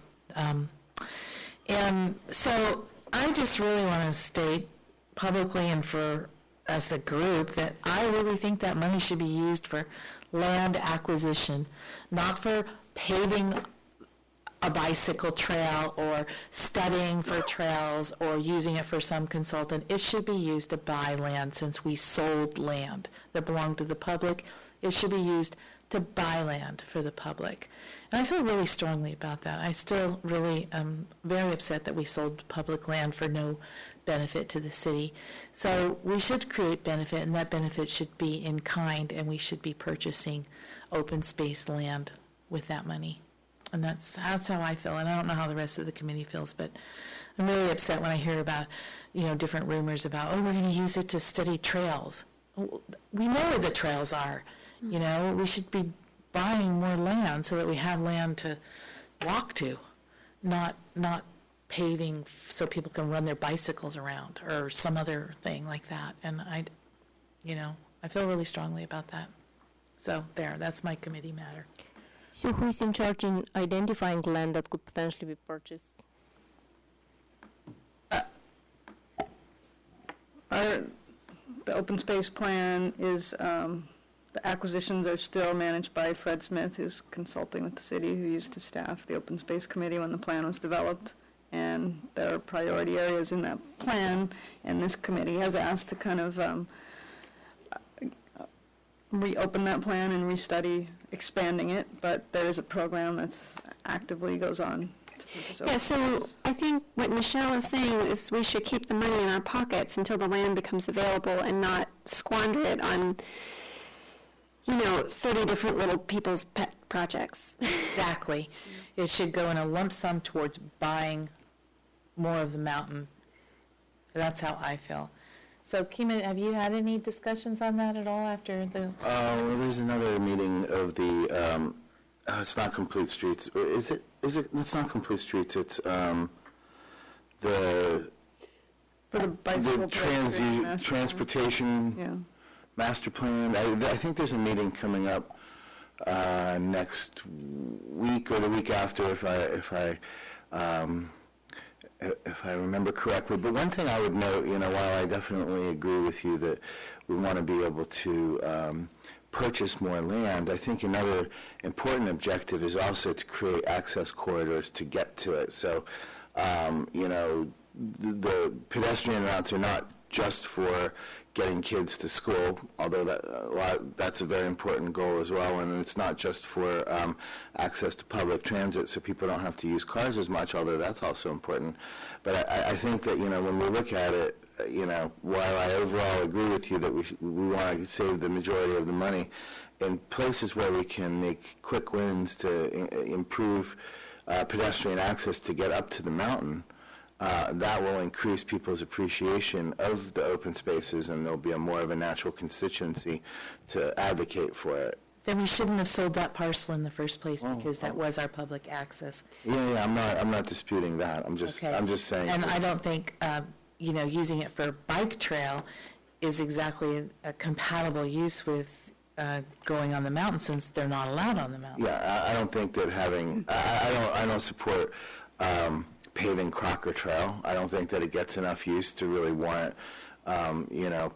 And so I just really want to state publicly and for as a group that I really think that money should be used for land acquisition, not for paving a bicycle trail or studying for trails or using it for some consultant. It should be used to buy land. Since we sold land that belonged to the public, it should be used to buy land for the public. And I feel really strongly about that. I still really am very upset that we sold public land for no benefit to the city. So we should create benefit, and that benefit should be in kind, and we should be purchasing open space land with that money. And that's how I feel, and I don't know how the rest of the committee feels, but I'm really upset when I hear about, different rumors about, we're going to use it to study trails. We know where the trails are. We should be buying more land so that we have land to walk to, not paving so people can run their bicycles around or some other thing like that. And I feel really strongly about that. So that's my committee matter. So who is in charge in identifying land that could potentially be purchased? The open space plan is, the acquisitions are still managed by Fred Smith, who's consulting with the city, who used to staff the open space committee when the plan was developed. And there are priority areas in that plan, and this committee has asked to kind of reopen that plan and restudy expanding it, but there is a program that's actively goes on. Yeah, so I think what Michelle is saying is we should keep the money in our pockets until the land becomes available and not squander it on, 30 different little people's pet projects. Exactly. It should go in a lump sum towards buying more of the mountain. That's how I feel. So, Kima, have you had any discussions on that at all after the... Well, there's another meeting of the, it's not Complete Streets. Is it, it's not Complete Streets, it's For the bicycle transportation master plan. I think there's a meeting coming up next week or the week after, if I remember correctly. But one thing I would note, while I definitely agree with you that we want to be able to purchase more land, I think another important objective is also to create access corridors to get to it. So, the pedestrian routes are not just for getting kids to school, although that's a very important goal as well, and it's not just for access to public transit so people don't have to use cars as much, although that's also important. But I think that, when we look at it, while I overall agree with you that we want to save the majority of the money, in places where we can make quick wins to improve pedestrian access to get up to the mountain, that will increase people's appreciation of the open spaces, and there'll be more of a natural constituency to advocate for it. Then we shouldn't have sold that parcel in the first place because that was our public access. Yeah, I'm not disputing that. I'm just saying. And I don't think using it for bike trail is exactly a compatible use with going on the mountain, since they're not allowed on the mountain. Yeah, I don't think that having I don't support paving Crocker Trail. I don't think that it gets enough use to really warrant,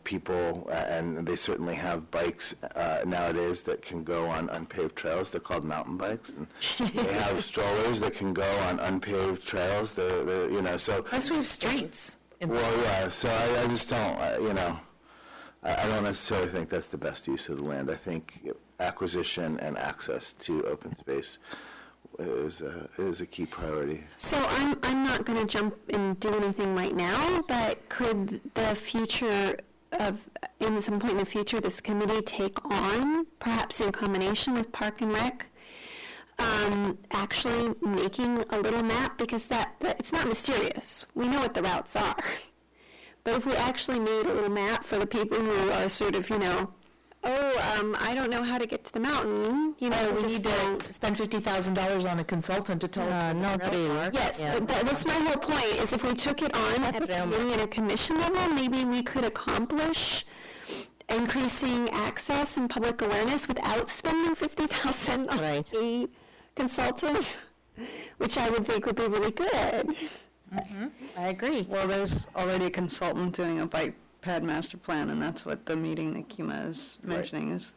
people, and they certainly have bikes nowadays that can go on unpaved trails. They're called mountain bikes, and they have strollers that can go on unpaved trails. They're so. Plus, we have streets. Well, yeah. So I just don't, I don't necessarily think that's the best use of the land. I think acquisition and access to open space is a key priority. So I'm not going to jump and do anything right now, but could the future in some point in the future, this committee take on, perhaps in combination with Park and Rec, actually making a little map, because that it's not mysterious. We know what the routes are. But if we actually made a little map for the people who are sort of, I don't know how to get to the mountain, you know, We just need don't. to spend $50,000 on a consultant to tell us. Not really. Yes, that's my whole point, is if we took it on at the committee and a commission level, maybe we could accomplish increasing access and public awareness without spending $50,000 on a consultant, which I would think would be really good. I agree. Well, there's already a consultant doing a bike pad master plan, and that's what the meeting that Kima is mentioning is.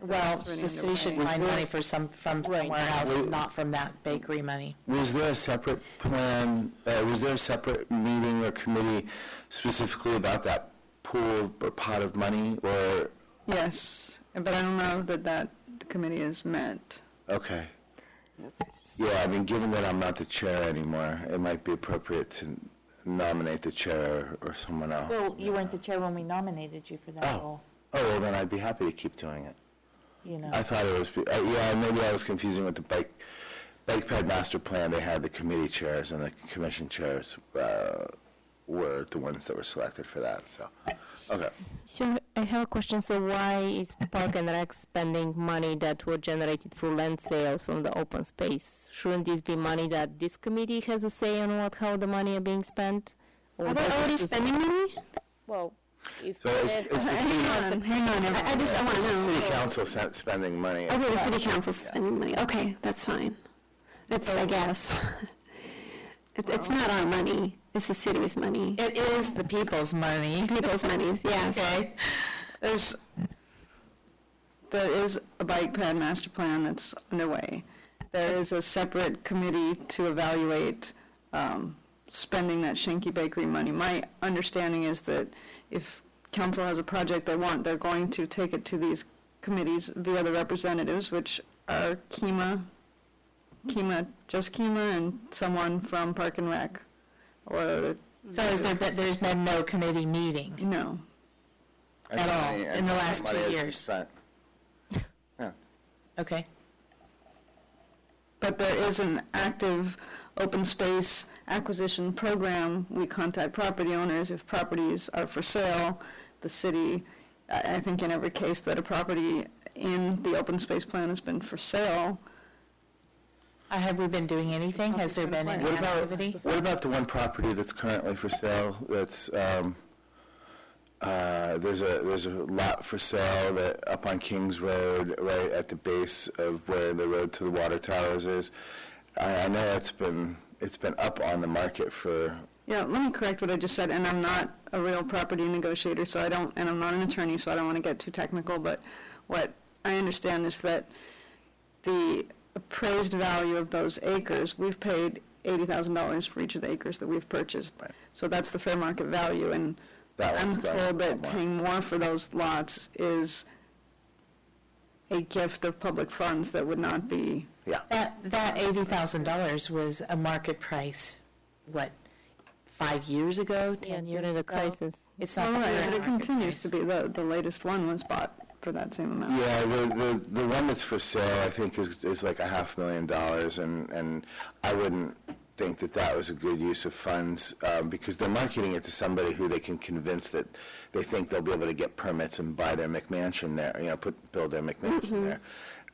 Well, It's already the city should underway. find money from somewhere else, not from that bakery money. Was there a separate plan, was there a separate meeting or committee specifically about that pool or pot of money, or? Yes, but I don't know that committee is met. Okay. Yeah, I mean, given that I'm not the chair anymore, it might be appropriate to nominate the chair or someone else. Well, you weren't the chair when we nominated you for that role, Oh, well, then I'd be happy to keep doing it. you know. I thought it was, yeah, maybe I was confusing with the bike pad master plan. They had the committee chairs, and the commission chairs were the ones that were selected for that, so, okay. So I have a question. So why is Park and Rec spending money that were generated through land sales from the open space? Shouldn't this be money that this committee has a say on how the money are being spent? Or Are they does it already just- spending money? Well, if So it's the city, Hang on, I want it's to the city know. council spending money. Okay, the city council's spending money, okay, that's fine. It's, I guess. It's not our money, it's the city's money. It is the people's money. People's monies, yes. Okay. There is a bike pad master plan that's underway. There is a separate committee to evaluate spending that Shanky Bakery money. My understanding is that if council has a project they want, they're going to take it to these committees via the representatives, which are just Kima and someone from Park and Rec, or, So there's been no committee meeting no. at all in the last 2 Money has been years? spent. Okay. But there is an active open space acquisition program. We contact property owners if properties are for sale. The city, I think in every case that a property in the open space plan has been for sale. Have we been doing anything? Has there been any activity? What about the one property that's currently for sale, that's, there's a lot for sale that up on Kings Road, right at the base of where the road to the water towers is. I know it's been up on the market for. Yeah, let me correct what I just said, and I'm not a real property negotiator, so and I'm not an attorney, so I don't want to get too technical, but what I understand is that the appraised value of those acres, we've paid $80,000 for each of the acres that we've purchased. Right. So that's the fair market value, and That I'm one's going told that up more. paying more for those lots is a gift of public funds that would not be. Yeah. That $80,000 was a market price, 5 years ago, 10 years during the ago? crisis. It's not All the right, current but it market continues to price. be, the latest one was bought for that same amount. Yeah, the one that's for sale, I think, is like $500,000, and I wouldn't think that was a good use of funds, because they're marketing it to somebody who they can convince that they think they'll be able to get permits and buy their McMansion there, build their McMansion there.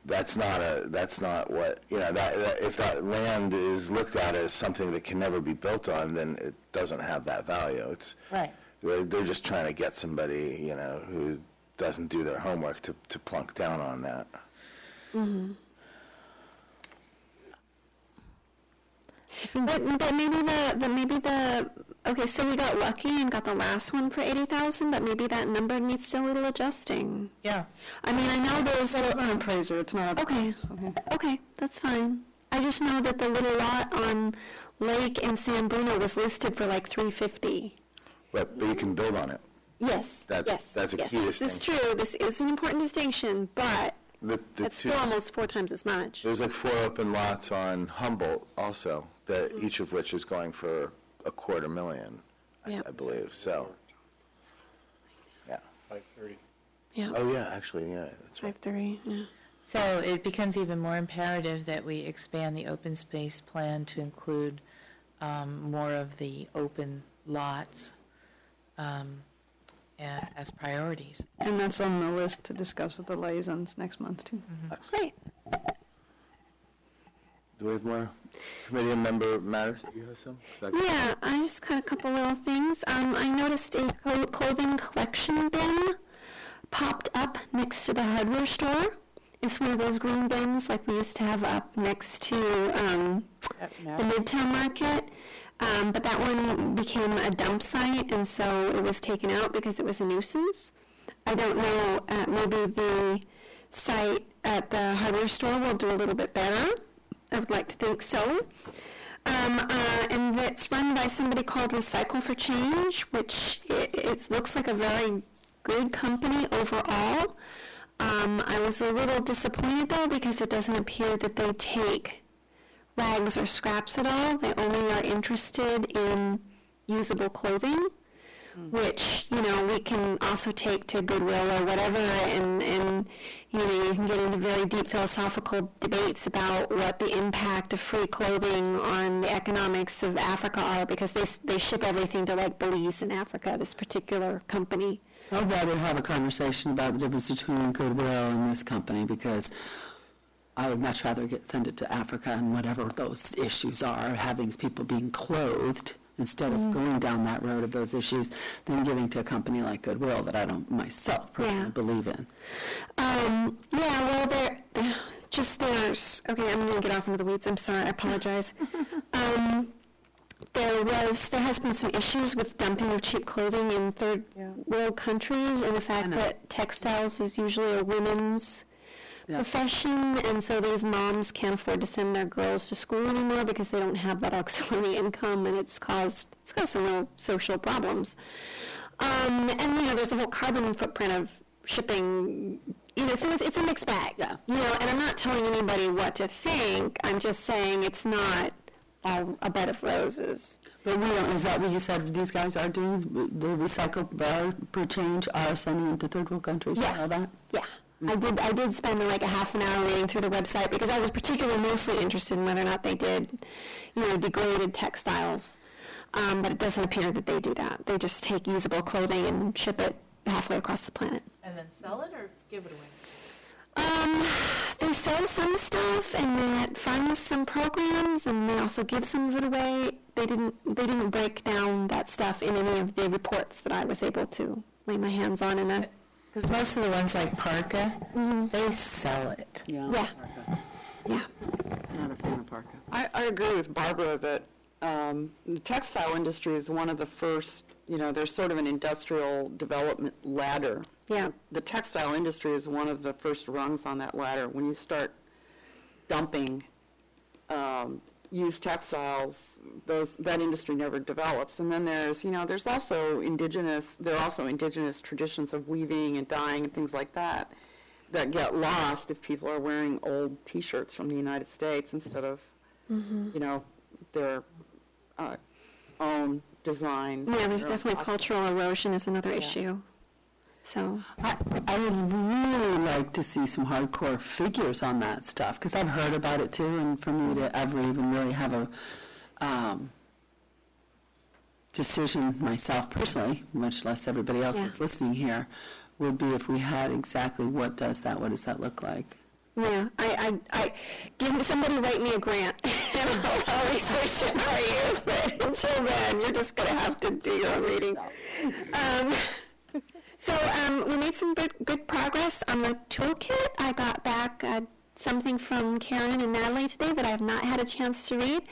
That's not what, that if that land is looked at as something that can never be built on, then it doesn't have that value. It's, Right. they're just trying to get somebody, who doesn't do their homework to plunk down on that. But maybe the okay, so we got lucky and got the last one for 80,000, but maybe that number needs a little adjusting. Yeah. I mean, I know there's It's not an appraiser, it's not a. Okay. Okay, that's fine. I just know that the little lot on Lake and San Bruno was listed for like 350. But you can build on it. Yes. That's a key This is distinction. true. This is an important distinction, but The it's two- still almost 4 times as much. There's like 4 open lots on Humboldt also, that each of which is going for $250,000, Yeah. I believe, so. Yeah. 5:30. Yeah. Oh, yeah, actually, yeah, that's right. 530. Yeah. So it becomes even more imperative that we expand the open space plan to include more of the open lots. as priorities. And that's on the list to discuss with the liaisons next month, too. Great. Do we have more committee and member matters? Do you have some? Yeah, I just got a couple little things. I noticed a clothing collection bin popped up next to the hardware store. It's one of those green bins like we used to have up next to the Midtown Market. But that one became a dump site, and so it was taken out because it was a nuisance. I don't know, maybe the site at the hardware store will do a little bit better. I would like to think so. And it's run by somebody called Recycle for Change, which it looks like a very good company overall. I was a little disappointed, though, because it doesn't appear that they take rags or scraps at all. They only are interested in usable clothing, which, you know, we can also take to Goodwill or whatever, and you know, you can get into very deep philosophical debates about what the impact of free clothing on the economics of Africa are, because they ship everything to, like, Belize in Africa, this particular company. I'd rather have a conversation about the difference between Goodwill and this company, because I would much rather send it to Africa and whatever those issues are, having people being clothed instead of going down that road of those issues, than giving to a company like Goodwill that I don't myself personally believe in. Well, there's, okay, I'm going to get off into the weeds. I'm sorry, I apologize. There has been some issues with dumping of cheap clothing in third world countries, and the fact that textiles is usually a women's profession, and so these moms can't afford to send their girls to school anymore because they don't have that auxiliary income, and it's caused some real social problems. And you know, there's a whole carbon footprint of shipping. You know, so it's a mixed bag. Yeah. You know, and I'm not telling anybody what to think. I'm just saying it's not all a bed of roses. But we don't. Is that what you said? These guys are doing the recycle per change are sending them to third world countries. Yeah. You know that? Yeah. I did spend like a half an hour reading through the website because I was particularly mostly interested in whether or not they did, you know, degraded textiles. But it doesn't appear that they do that. They just take usable clothing and ship it halfway across the planet. And then sell it or give it away? They sell some stuff, and that funds some programs, and they also give some of it away. They didn't break down that stuff in any of the reports that I was able to lay my hands on. Because most of the ones like Parka, they sell it. Yeah. Not a fan of Parka. I agree with Barbara that the textile industry is one of the first, you know, there's sort of an industrial development ladder. Yeah. The textile industry is one of the first rungs on that ladder. When you start dumping used textiles, that industry never develops. And then there's also indigenous traditions of weaving and dyeing and things like that get lost if people are wearing old T-shirts from the United States instead of, you know, their own design. Yeah, there's definitely cultural erosion is another issue. So I would really like to see some hardcore figures on that stuff, because I've heard about it too, and for me to ever even really have a decision myself personally, much less everybody else that's listening here, would be if we had exactly what does that look like. Yeah, I give somebody write me a grant, and I'll research it for you. But until then, you're just gonna have to do your own reading. So we made some good progress on the toolkit. I got back something from Karen and Natalie today that I have not had a chance to read.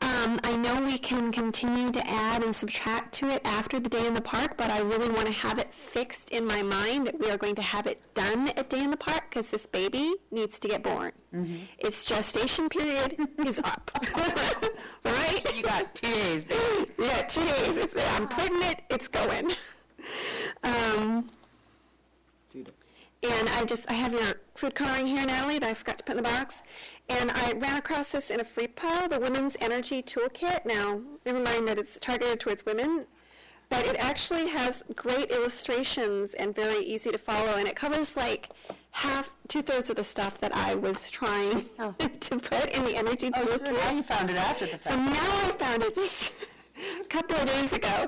I know we can continue to add and subtract to it after the Day in the Park, but I really want to have it fixed in my mind that we are going to have it done at Day in the Park because this baby needs to get born. Its gestation period is up. Right? You got 2 days, baby. Yeah, 2 days. I'm putting it, it's going. And I have your food coloring here, Natalie, that I forgot to put in the box. And I ran across this in a free pile, the Women's Energy Toolkit. Now, never mind that it's targeted towards women, but it actually has great illustrations and very easy to follow. And it covers like 2/3 of the stuff that I was trying to put in the energy toolkit. So now you found it after the fact. So now I found it just a couple of days ago.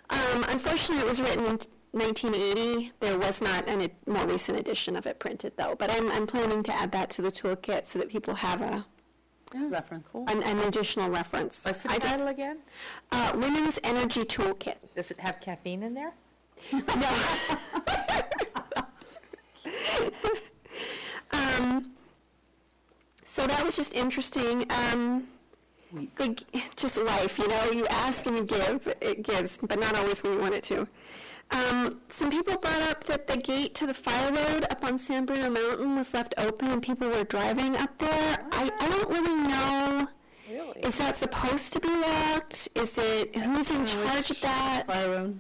Unfortunately, it was written in 1980. There was not a more recent edition of it printed, though. But I'm planning to add that to the toolkit so that people have Reference. an additional reference. What's the title again? Women's Energy Toolkit. Does it have caffeine in there? So that was just interesting. Just life, you ask and you give, it gives, but not always when you want it to. Some people brought up that the gate to the fire road up on San Bruno Mountain was left open and people were driving up there. I don't really know. Really? Is that supposed to be locked? Is it, who's in charge of that? Fire road.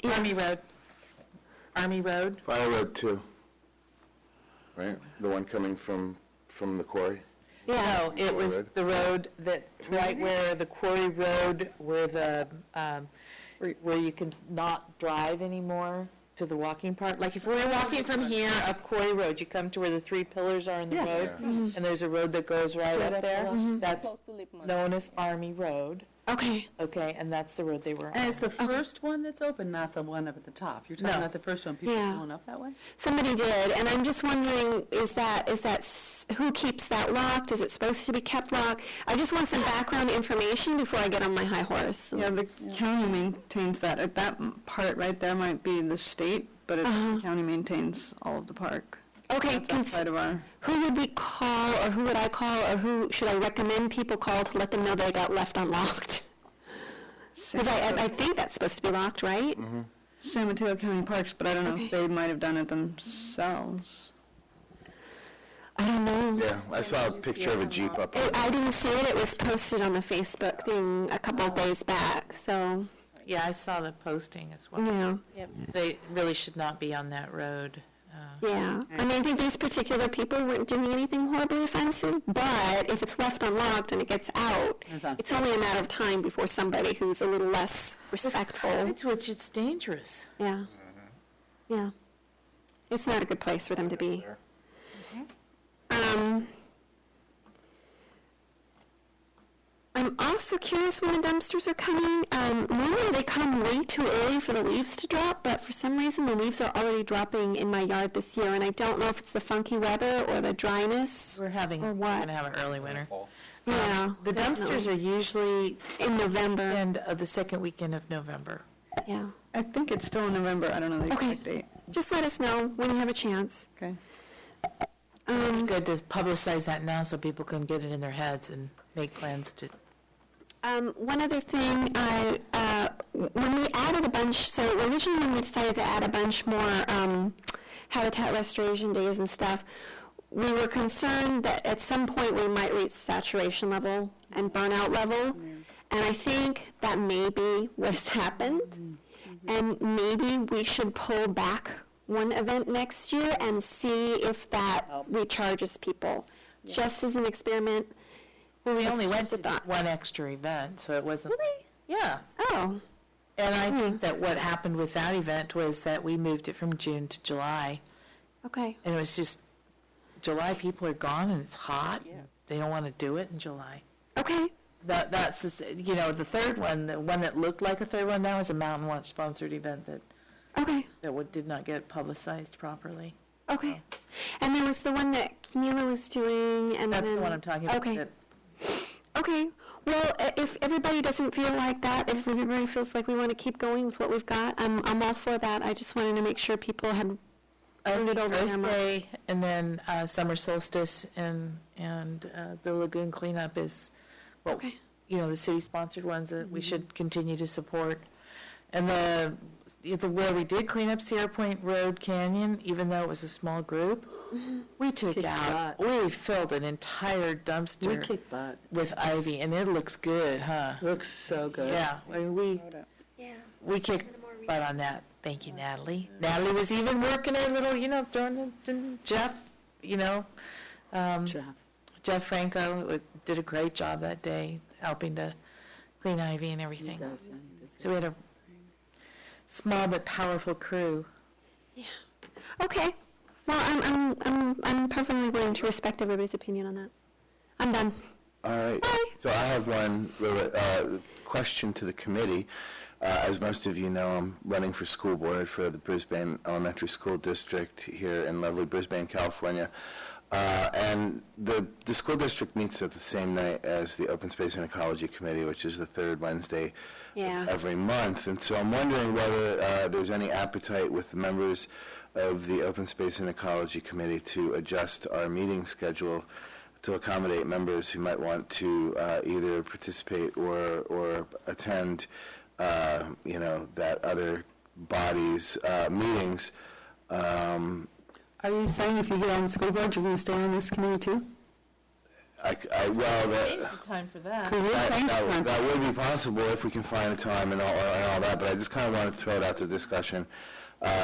Army Road. Army Road. Fire Road 2, right? The one coming from the quarry? No, it was Road. the road that, right where the quarry road, where the, where you can not drive anymore to the walking part. Like if we're walking from here up Quarry Road, you come to where the 3 pillars are in the road, and there's a road that goes right up there. That's known as Army Road. Okay. Okay, and that's the road they were on. And it's the first one that's open, not the one up at the top. You're talking No. about the first one, people Yeah. going up that way? Somebody did, and I'm just wondering, is that who keeps that locked? Is it supposed to be kept locked? I just want some background information before I get on my high horse. Yeah, the county maintains that. That part right there might be the state, but the county maintains all of the park. Okay, That's outside of our, who would we call, or who would I call, or who should I recommend people call to let them know they got left unlocked? Because I think that's supposed to be locked, right? San Mateo County Parks, but I don't know if they might have done it themselves. I don't know. Yeah, I saw a picture of a Jeep up on I didn't see it. It was posted on the Facebook thing a couple of days back, so, Yeah, I saw the posting as well. yeah. They really should not be on that road. Yeah, I mean, I think these particular people weren't doing anything horribly offensive, but if it's left unlocked and it gets out, it's only a matter of time before somebody who's a little less respectful. It's dangerous. Yeah. Yeah. It's not a good place for them to be. I'm also curious when the dumpsters are coming. Normally they come way too early for the leaves to drop, but for some reason the leaves are already dropping in my yard this year, and I don't know if it's the funky weather or the dryness. We're Or what? going to have an early winter. Yeah. The dumpsters are usually in November. end of the second weekend of November. Yeah. I think it's still in November. I don't know the Okay. exact date. Just let us know when you have a chance. Okay. Good to publicize that now so people can get it in their heads and make plans to. One other thing, when we added a bunch, so originally when we decided to add a bunch more habitat restoration days and stuff, we were concerned that at some point we might reach saturation level and burnout level, and I think that may be what has happened, and maybe we should pull back one event next year and see if that recharges people, just as an experiment. Well, we only went just a to thought. one extra event, so it wasn't. Really? Yeah. Oh, And I think that what happened with that event was that we moved it from June to July. okay. And it was just, July people are gone and it's hot. They don't want to do it in July. Okay. That's, the third one, the one that looked like a third one, that was a Mountain Watch sponsored event Okay. that did not get publicized properly. Okay. And there was the one that Camila was doing, and That's then, the one I'm talking about. Okay. that- Okay. Well, if everybody doesn't feel like that, if everybody feels like we want to keep going with what we've got, I'm all for that. I just wanted to make sure people had turned it over to Earth them. Day, and then summer solstice, and the lagoon cleanup is, well, Okay. the city-sponsored ones that we should continue to support. And the where we did clean up Sierra Point Road Canyon, even though it was a small group, we took Kicked out, we filled an entire We dumpster kick butt. with ivy, and it looks good, huh? Looks so good. Yeah, I mean, we kicked butt on that. Thank you, Natalie. Natalie was even working a little, throwing it, Jeff, Jeff Franco did a great job that day, helping to clean ivy and everything. So we had a small but powerful crew. Okay. Well, I'm perfectly willing to respect everybody's opinion on that. I'm done. All right, so I have one question to the committee. As most of you know, I'm running for school board for the Brisbane Elementary School District here in lovely Brisbane, California. And the school district meets at the same night as the Open Space and Ecology Committee, which is the third Wednesday of every month. And so I'm wondering whether there's any appetite with the members of the Open Space and Ecology Committee to adjust our meeting schedule to accommodate members who might want to either participate or attend, that other body's meetings. Are you saying if you get on the school board, you're going to stay on this committee too? Change the time for that. That would be possible if we can find a time and all that, but I just kind of wanted to throw it out to discussion.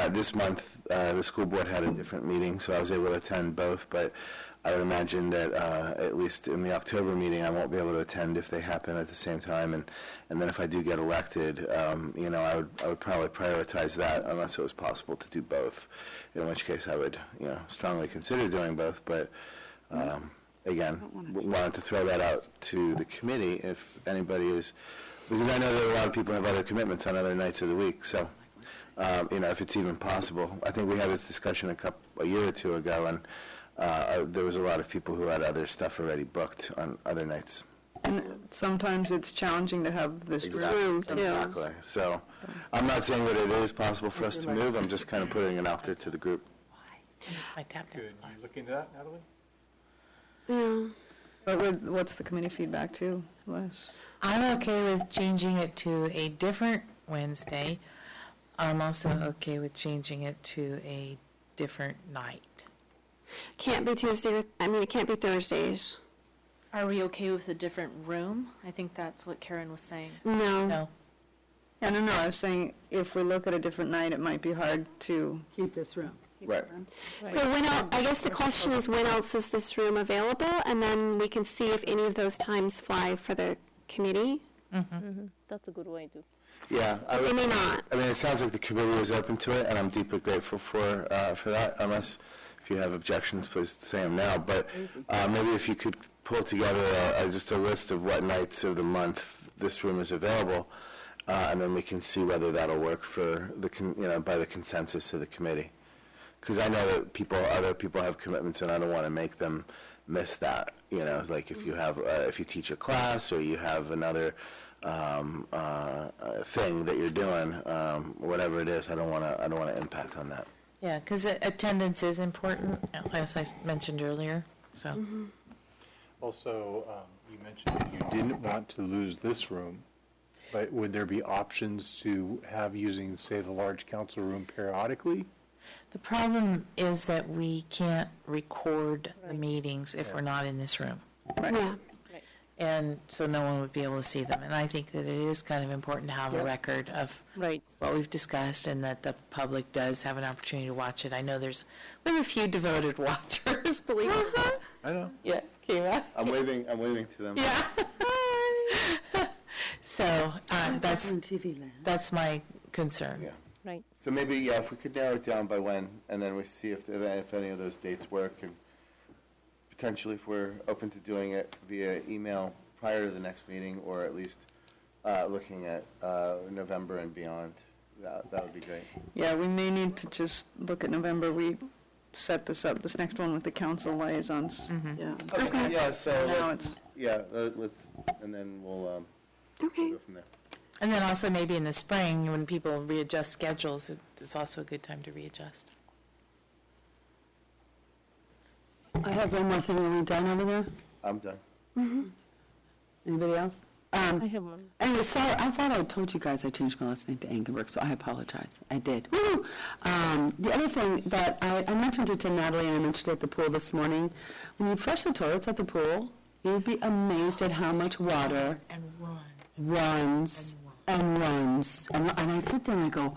This month, the school board had a different meeting, so I was able to attend both, but I would imagine that at least in the October meeting, I won't be able to attend if they happen at the same time, and then if I do get elected, I would probably prioritize that unless it was possible to do both, in which case I would, strongly consider doing both, but again, wanted to throw that out to the committee if anybody is, because I know that a lot of people have other commitments on other nights of the week, so, if it's even possible. I think we had this discussion a year or two ago, and there was a lot of people who had other stuff already booked on other nights. And sometimes it's challenging to have this room, too. Exactly. So I'm not saying that it is possible for us to move. I'm just kind of putting it out there to the group. My tap dance Could class. you look into that, Natalie? Yeah. But what's the committee feedback too, Les? I'm okay with changing it to a different Wednesday. I'm also okay with changing it to a different night. Can't be Tuesday, it can't be Thursdays. Are we okay with a different room? I think that's what Karen was saying. No. Yeah, no, I was saying if we look at a different night, it might be hard to Keep this room. Right. So I guess the question is, when else is this room available? And then we can see if any of those times fly for the committee. That's a good way to. Yeah. They may not. It sounds like the committee is open to it, and I'm deeply grateful for that, unless if you have objections, please say them now. But maybe if you could pull together just a list of what nights of the month this room is available, and then we can see whether that'll work for by the consensus of the committee. Because I know that other people have commitments, and I don't want to make them miss that. Like if you teach a class or you have another thing that you're doing, whatever it is, I don't want to impact on that. Yeah, because attendance is important, as I mentioned earlier. So. Also, you mentioned that you didn't want to lose this room, but would there be options to have using, say, the large council room periodically? The problem is that we can't record the meetings if we're not in this room. Yeah. And so no one would be able to see them. And I think that it is kind of important to have a record of what we've discussed, and that the public does have an opportunity to watch it. I know we have a few devoted watchers, believe it or not. I know. Yeah, Kira. I'm waving to them. Yeah. So that's my concern. Yeah. Right. So maybe, if we could narrow it down by when, and then we see if any of those dates work, and potentially if we're open to doing it via email prior to the next meeting, or at least looking at November and beyond, that would be great. Yeah, we may need to just look at November. We set this next one with the council liaisons. Yeah. Okay. Yeah, so Now let's, and then we'll go from there. And then also maybe in the spring, when people readjust schedules, it's also a good time to readjust. I have one more thing. Are we done over there? I'm done. Anybody else? I have one. Anyway, sorry, I thought I told you guys I changed my last name to Angenberg, so I apologize. I did. Woo! The other thing that I mentioned it to Natalie, and I mentioned it at the pool this morning, when you flush the toilets at the pool, you'd be amazed at how much water runs. And I sit there and I go,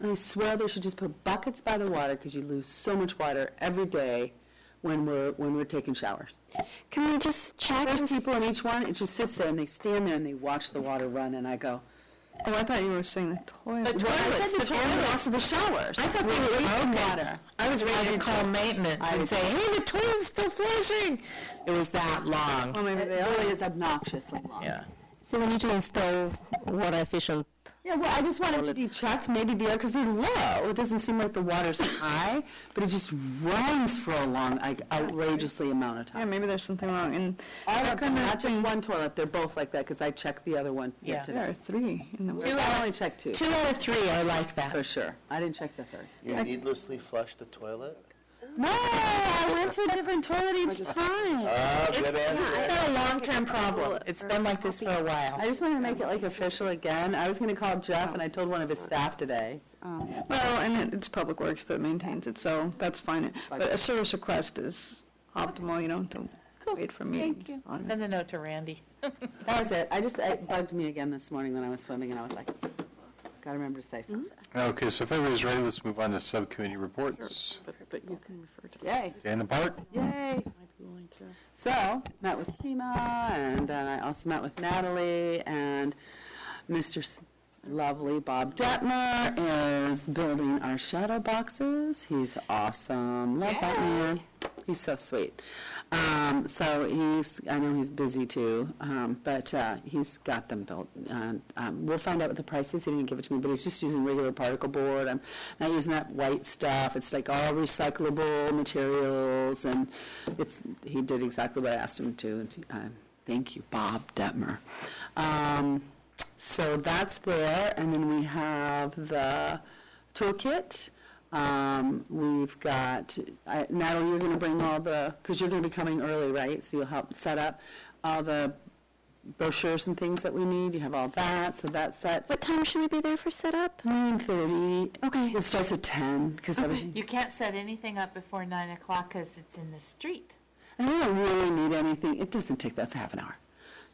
and I swear they should just put buckets by the water, because you lose so much water every day when we're taking showers. Can we just check? There's people in each one, it just sits there, and they stand there and they watch the water run, and I go, Oh, I thought you were saying the toilet. I said the toilet, also the showers. I thought they were wasting water. I was ready to call maintenance and say, hey, the toilet's still flushing. It was that long. Well, maybe It they really are. is obnoxiously long. Yeah. So we need to install water efficient Yeah, well, I just want it to be checked, maybe because they're low. It doesn't seem like the water's high, but it just runs for a long, like outrageously amount of Yeah, time. maybe there's something wrong. And All of them, not just one toilet, they're both like that, because I checked the other one Yeah. today. there are 3 in the I only checked 2, 2 out of 3 are like that. for sure. I didn't check the third. You needlessly flush the toilet? No, I went to a different toilet each time. Good answer. It's been a long-term problem. It's been like this for a while. I just want to make it like official again. I was going to call Jeff, and I told one of his staff today. Well, and it's Public Works that maintains it, so that's fine. But a service request is optimal, you don't have to wait for meetings on it. Send a note to Randy. That was it. It bugged me again this morning when I was swimming, and I was like, got to remember to say something. Okay, so if everybody's ready, let's move on to subcommittee reports. But you can refer to. Yay. Day in the park? Yay. I'd be willing to. So, met with Kima, and then I also met with Natalie, and Mr. Lovely Bob Detmer is building our shadow boxes. He's awesome. Love that man. He's so sweet. So I know he's busy too, but he's got them built. And we'll find out what the price is. He didn't give it to me, but he's just using regular particle board. I'm not using that white stuff. It's like all recyclable materials, and he did exactly what I asked him to. Thank you, Bob Detmer. So that's there, and then we have the toolkit. We've got, Natalie, you're going to bring because you're going to be coming early, right? So you'll help set up all the brochures and things that we need. You have all that, so that's set. What time should we be there for setup? 9:30. Okay. It starts at 10, because everything. You can't set anything up before 9 o'clock because it's in the street. And we don't really need anything. It doesn't take, that's half an hour.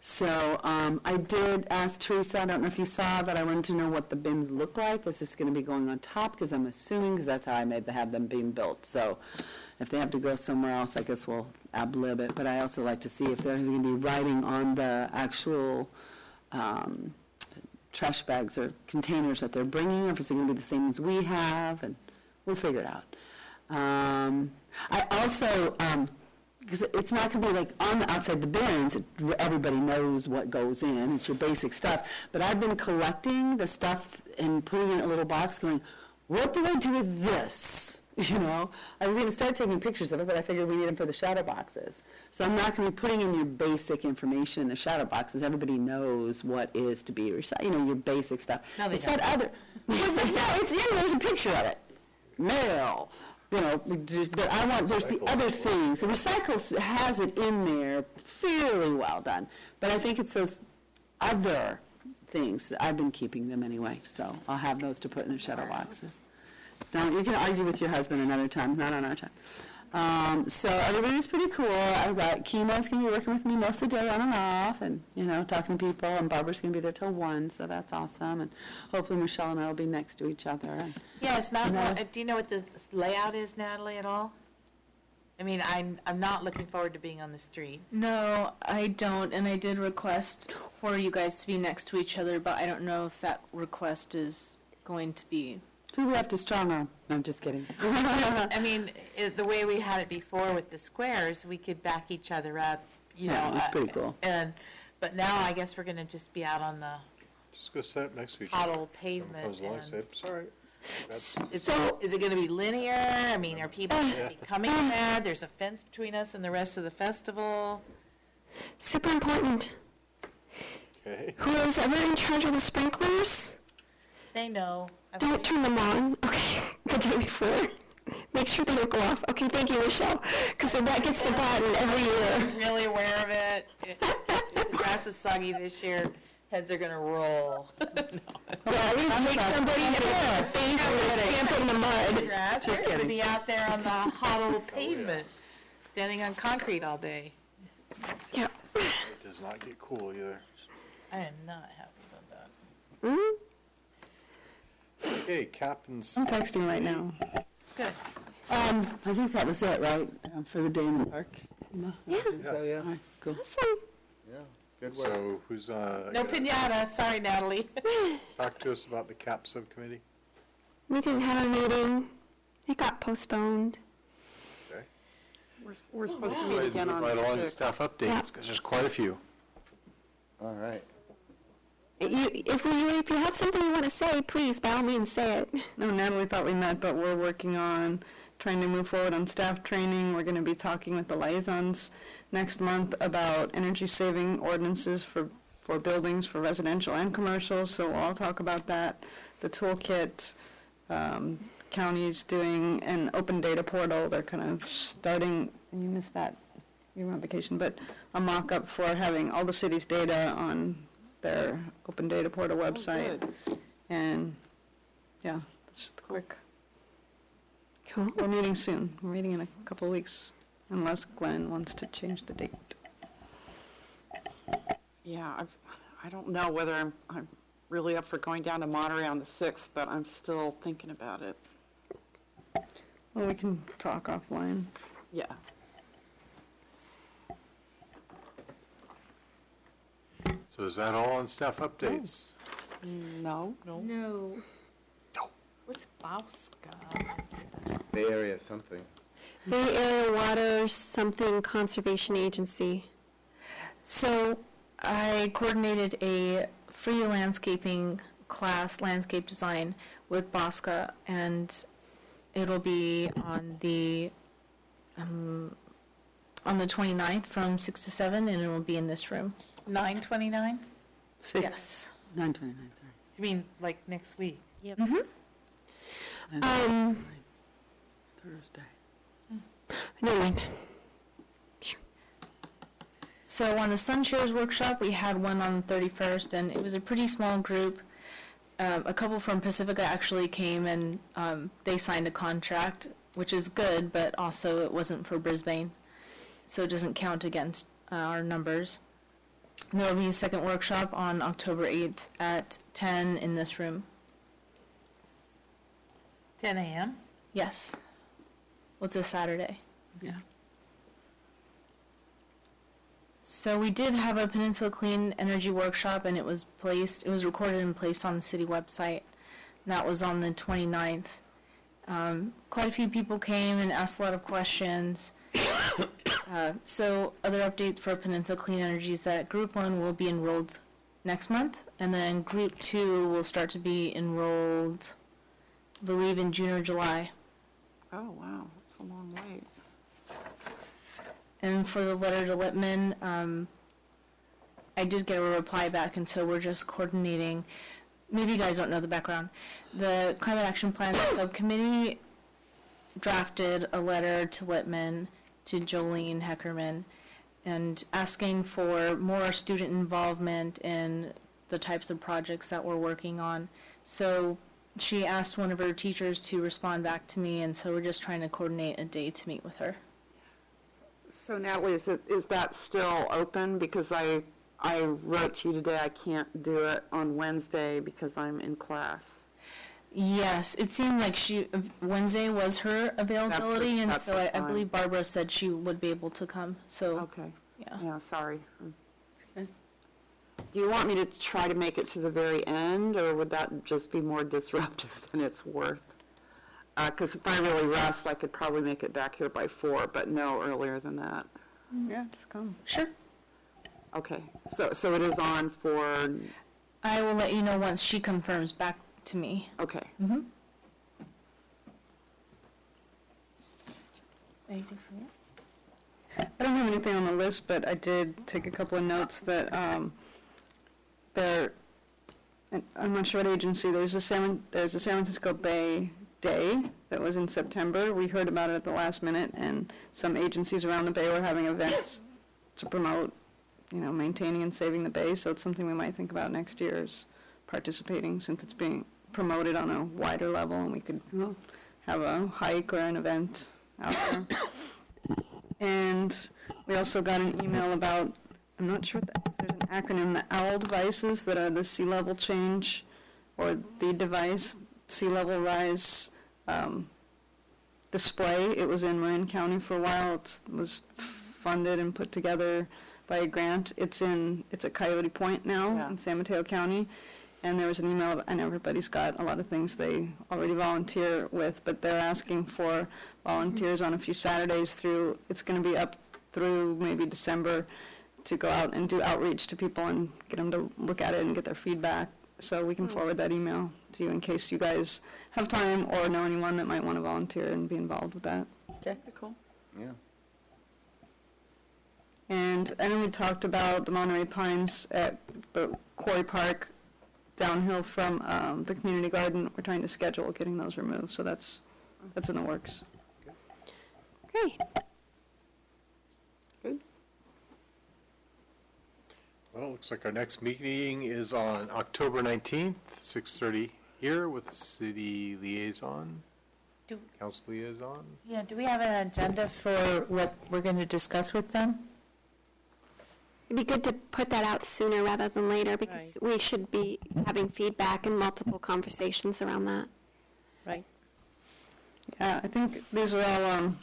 So I did ask Teresa, I don't know if you saw, that I wanted to know what the bins look like. Is this going to be going on top? Because I'm assuming, because that's how I had them being built. So if they have to go somewhere else, I guess we'll ad-lib it. But I also like to see if there's going to be writing on the actual trash bags or containers that they're bringing, or if it's going to be the same as we have, and we'll figure it out. I also... because it's not going to be like on the outside the bins, everybody knows what goes in, it's your basic stuff. But I've been collecting the stuff and putting it in a little box going, what do I do with this? You know, I was going to start taking pictures of it, but I figured we need them for the shadow boxes. So I'm not going to be putting in your basic information in the shadow boxes. Everybody knows what is to be recycled, your basic stuff. No, they it's don't. that other, no, it's in, there's a picture of it. Mail. But I want, there's the other things. The recycle has it in there fairly well done. But I think it's those other things that I've been keeping them anyway. So I'll have those to put in the shadow boxes. Now, you can argue with your husband another time, not on our time. So everybody's pretty cool. I've got Kima's going to be working with me most of the day on and off, and, talking to people, and Barbara's going to be there till 1, so that's awesome. And hopefully Michelle and I will be next to each other. And, Yes, do you know what the layout is, Natalie, at all? I mean, I'm not looking forward to being on the street. No, I don't, and I did request for you guys to be next to each other, but I don't know if that request is going to be. who we have to strong arm? No, I'm just kidding. I mean, the way we had it before with the squares, we could back each other up, Yeah, it's pretty cool. But now I guess we're going to just be out on the Just go set up next to each other. puddle pavement. Comes along and and- say, sorry. That's- Is it going to be linear? I mean, are people going to be coming there? There's a fence between us and the rest of the festival. Super important. Okay. Whoever's ever in charge of the sprinklers, They know. don't turn them on, okay, the day before. Make sure they don't go off. Okay, thank you, Michelle, because that gets forgotten every year. Really aware of it. If the grass is soggy this year, heads are going to roll. Yeah, at least make somebody get a face and stamp it in the mud. Grass, Just you're going to kidding. be out there on the hot old pavement, standing on concrete all day. Yeah. It does not get cool either. I am not happy about that. Okay, Captain's. I'm texting right now. Good. I think that was it, right, for the day in the park? Yeah. So, yeah. All right, cool. Awesome. Yeah, good work. So who's, No gonna pinata. Sorry, Natalie. talk to us about the CAP subcommittee? We didn't have a meeting. It got postponed. Okay. We're supposed to meet again on Right along to 6th. staff updates, because there's quite a few. All right. If you have something you want to say, please, by all means, say it. No, Natalie thought we met, but we're working on trying to move forward on staff training. We're going to be talking with the liaisons next month about energy-saving ordinances for buildings, for residential and commercial, so we'll all talk about that. The toolkit, counties doing an open data portal. They're kind of starting, you missed that, you were on vacation, but a mock-up for having all the city's data on their open data portal website. And, yeah, that's just a quick. Cool. We're meeting soon. We're meeting in a couple of weeks, unless Glenn wants to change the date. Yeah, I don't know whether I'm really up for going down to Monterey on the 6th, but I'm still thinking about it. Well, we can talk offline. Yeah. So is that all on staff updates? No. No. What's Bauska? Bay Area something. Bay Area Water something Conservation Agency. So I coordinated a free landscaping class, landscape design, with Bosca, and it'll be on the 29th from 6 to 7, and it will be in this room. 9/29? Yes. 9/29, sorry. You mean like next week? Yep. Thursday. No mind. So on the Sunshares workshop, we had one on the 31st, and it was a pretty small group. A couple from Pacifica actually came, and they signed a contract, which is good, but also it wasn't for Brisbane, so it doesn't count against our numbers. And there will be a second workshop on October 8th at 10 in this room. 10 a.m.? Yes. Well, it's a Saturday. Yeah. So we did have a Peninsula Clean Energy workshop, and it was recorded and placed on the city website. And that was on the 29th. Quite a few people came and asked a lot of questions. So other updates for Peninsula Clean Energy is that Group 1 will be enrolled next month, and then Group 2 will start to be enrolled, I believe, in June or July. Oh, wow, that's a long wait. And for the letter to Lippman, I did get a reply back, and so we're just coordinating. Maybe you guys don't know the background. The Climate Action Plan Subcommittee drafted a letter to Lippman, to Jolene Heckerman, and asking for more student involvement in the types of projects that we're working on. So she asked one of her teachers to respond back to me, and so we're just trying to coordinate a day to meet with her. So Natalie, is that still open? Because I wrote to you today, I can't do it on Wednesday because I'm in class. Yes, it seemed like Wednesday was her availability, and that's so I fine. believe Barbara said she would be able to come, so, Okay. yeah. Yeah, sorry. Okay. Do you want me to try to make it to the very end, or would that just be more disruptive than it's worth? Because if I really rest, I could probably make it back here by 4, but no earlier than that. Yeah, just come. Sure. Okay, so it is on for, I will let you know once she confirms back to me. okay. Mm-hmm. Anything from you? I don't have anything on the list, but I did take a couple of notes that I'm not sure what agency, there's a San Francisco Bay Day that was in September. We heard about it at the last minute, and some agencies around the Bay were having events to promote, maintaining and saving the Bay, so it's something we might think about next year is participating, since it's being promoted on a wider level, and we could have a hike or an event out there. And we also got an email about, I'm not sure if there's an acronym, the OWL devices that are the sea level change, or the device sea level rise display. It was in Marin County for a while. It was funded and put together by a grant. It's at Coyote Point now in San Mateo County. And there was an email, and everybody's got a lot of things they already volunteer with, but they're asking for volunteers on a few Saturdays it's going to be up through maybe December, to go out and do outreach to people and get them to look at it and get their feedback. So we can forward that email to you in case you guys have time or know anyone that might want to volunteer and be involved with that. Okay, cool. Yeah. And I know we talked about the Monterey Pines at the Quarry Park downhill from the community garden. We're trying to schedule getting those removed, so that's in the works. Great. Well, it looks like our next meeting is on October 19th, 6:30 here with the city liaison, council liaison. Yeah, do we have an agenda for what we're going to discuss with them? It'd be good to put that out sooner rather than later because Right. we should be having feedback and multiple conversations around that. Right. Yeah, I think these are all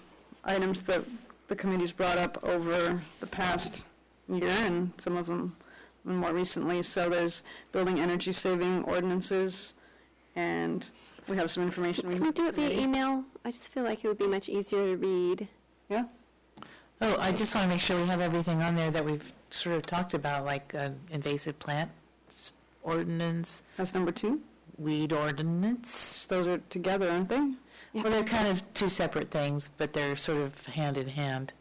items that the committee's brought up over the past year, and some of them more recently. So there's building energy saving ordinances, and we have some information. Can we do it via email? I just feel like it would be much easier to read. Yeah. Oh, I just want to make sure we have everything on there that we've sort of talked about, like invasive plants ordinance, That's number 2. weed ordinance. Those are together, aren't they? Yeah. Well, they're kind of two separate things, but they're sort of hand in hand.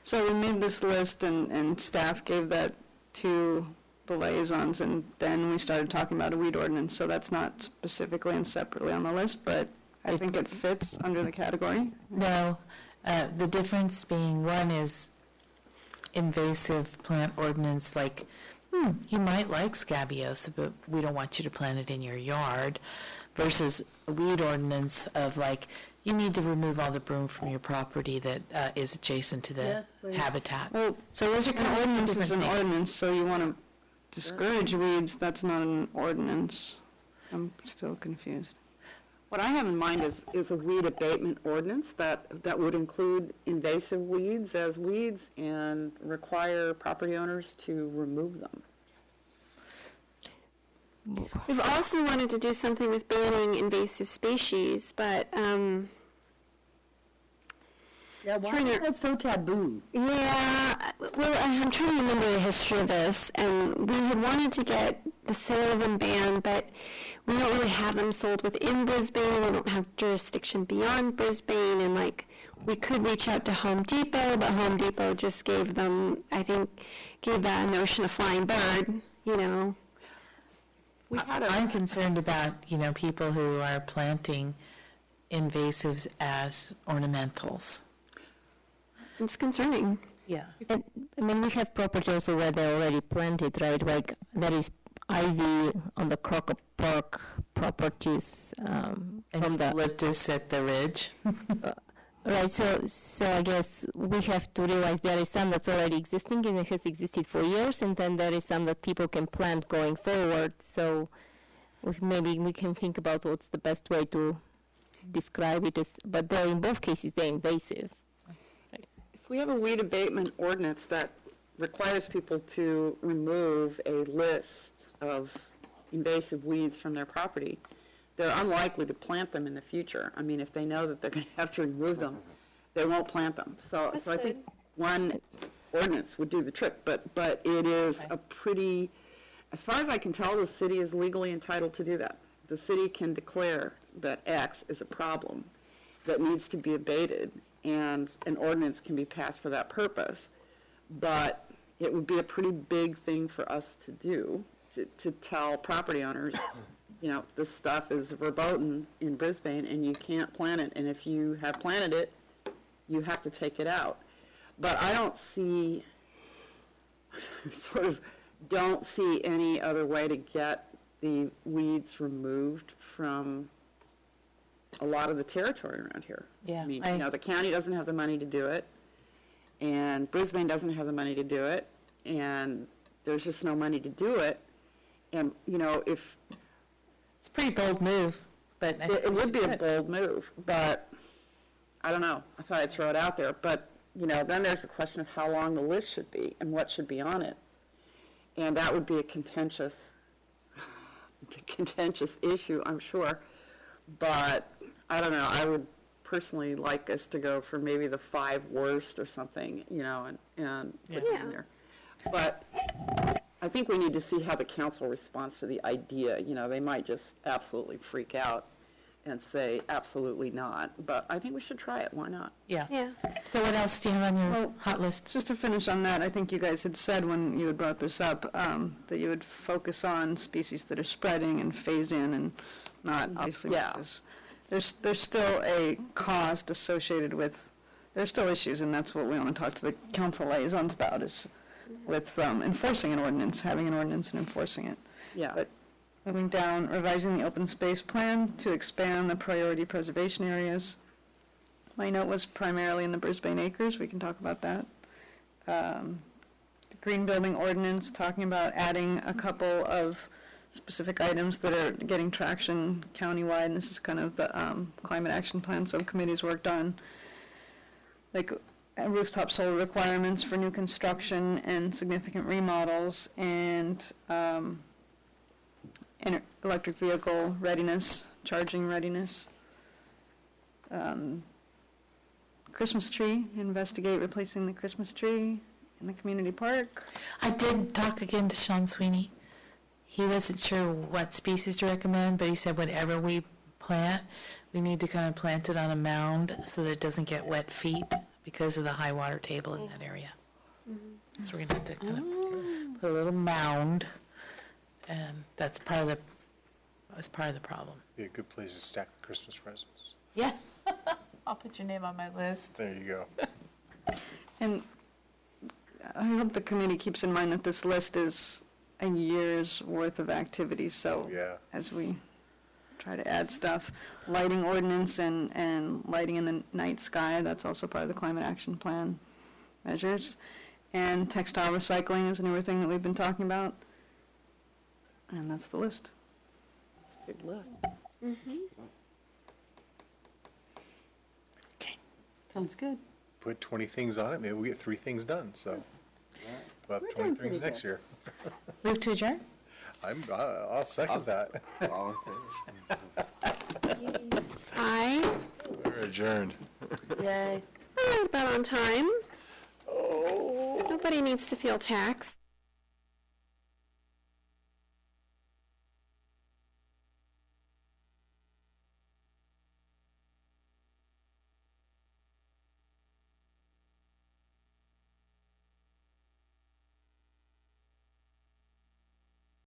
So we made this list, and staff gave that to the liaisons, and then we started talking about a weed ordinance. So that's not specifically and separately on the list, but I think it fits under the category. No, the difference being one is invasive plant ordinance, like, you might like scabiosa, but we don't want you to plant it in your yard, versus a weed ordinance of like, you need to remove all the broom from your property that is adjacent to the Yes, please. habitat. Well, So those are an kind of ordinance different is an things. ordinance, so you want to discourage weeds. That's not an ordinance. I'm still confused. What I have in mind is a weed abatement ordinance that would include invasive weeds as weeds and require property owners to remove them. We've also wanted to do something with banning invasive species, but Yeah, why is that so taboo? yeah, well, I'm trying to remember the history of this, and we had wanted to get the sale of them banned, but we don't really have them sold within Brisbane. We don't have jurisdiction beyond Brisbane, and like we could reach out to Home Depot, but Home Depot just gave them, I think, gave that notion of flying bird, you know. I'm concerned about, people who are planting invasives as ornamentals. It's concerning. Yeah. And, I mean, we have property also where they're already planted, right? Like, there is ivy on the Crocker Park properties And from the... eucalyptus at the ridge. Right, so I guess we have to realize there is some that's already existing and it has existed for years, and then there is some that people can plant going forward. So maybe we can think about what's the best way to describe it as, but they're in both cases they're invasive. If we have a weed abatement ordinance that requires people to remove a list of invasive weeds from their property, they're unlikely to plant them in the future. I mean, if they know that they're going to have to remove them, they won't plant them. So I think one ordinance would do the trick, but it is a pretty, as far as I can tell, the city is legally entitled to do that. The city can declare that X is a problem that needs to be abated, and an ordinance can be passed for that purpose. But it would be a pretty big thing for us to do, to tell property owners, this stuff is verboten in Brisbane and you can't plant it, and if you have planted it, you have to take it out. But I don't see any other way to get the weeds removed from a lot of the territory around here. Yeah, I mean, the county doesn't have the money to do it, and Brisbane doesn't have the money to do it, and there's just no money to do it. And, if It's a pretty bold move, but it would be a bold move, but I don't know. I thought I'd throw it out there. But, then there's the question of how long the list should be and what should be on it. And that would be a contentious issue, I'm sure. But I don't know. I would personally like us to go for maybe the 5 worst or something, and put it in there. But I think we need to see how the council responds to the idea. You know, they might just absolutely freak out and say, absolutely not. But I think we should try it. Why not? Yeah. Yeah. So what else do you have on your Well, hot list? Just to finish on that, I think you guys had said when you had brought this up, that you would focus on species that are spreading and phase in and not obviously. Yeah. because There's still a cost associated with, there's still issues, and that's what we want to talk to the council liaisons about, is with enforcing an ordinance, having an ordinance and enforcing it. Yeah. But moving down, revising the open space plan to expand the priority preservation areas. My note was primarily in the Brisbane Acres. We can talk about that. The green building ordinance, talking about adding a couple of specific items that are getting traction countywide, and this is kind of the climate action plan subcommittee's worked on, like rooftop solar requirements for new construction and significant remodels, and electric vehicle readiness, charging readiness. Christmas tree, investigate replacing the Christmas tree in the community park. I did talk again to Sean Sweeney. He wasn't sure what species to recommend, but he said whatever we plant, we need to kind of plant it on a mound so that it doesn't get wet feet because of the high water table in that area. So we're going to have to kind of put a little mound, and that's part of the problem. Be a good place to stack the Christmas presents. Yeah. I'll put your name on my list. There you go. And I hope the committee keeps in mind that this list is a year's worth of activities, so Yeah. as we try to add stuff, lighting ordinance and lighting in the night sky, that's also part of the climate action plan measures. And textile recycling is a newer thing that we've been talking about. And that's the list. It's a big list. Okay. Sounds good. Put 20 things on it, maybe we get 3 things done, so. We'll have We're 20 doing things pretty next good. year. Move to adjourn? I'll second that. We're adjourned. Yay. About on time. Nobody needs to feel taxed.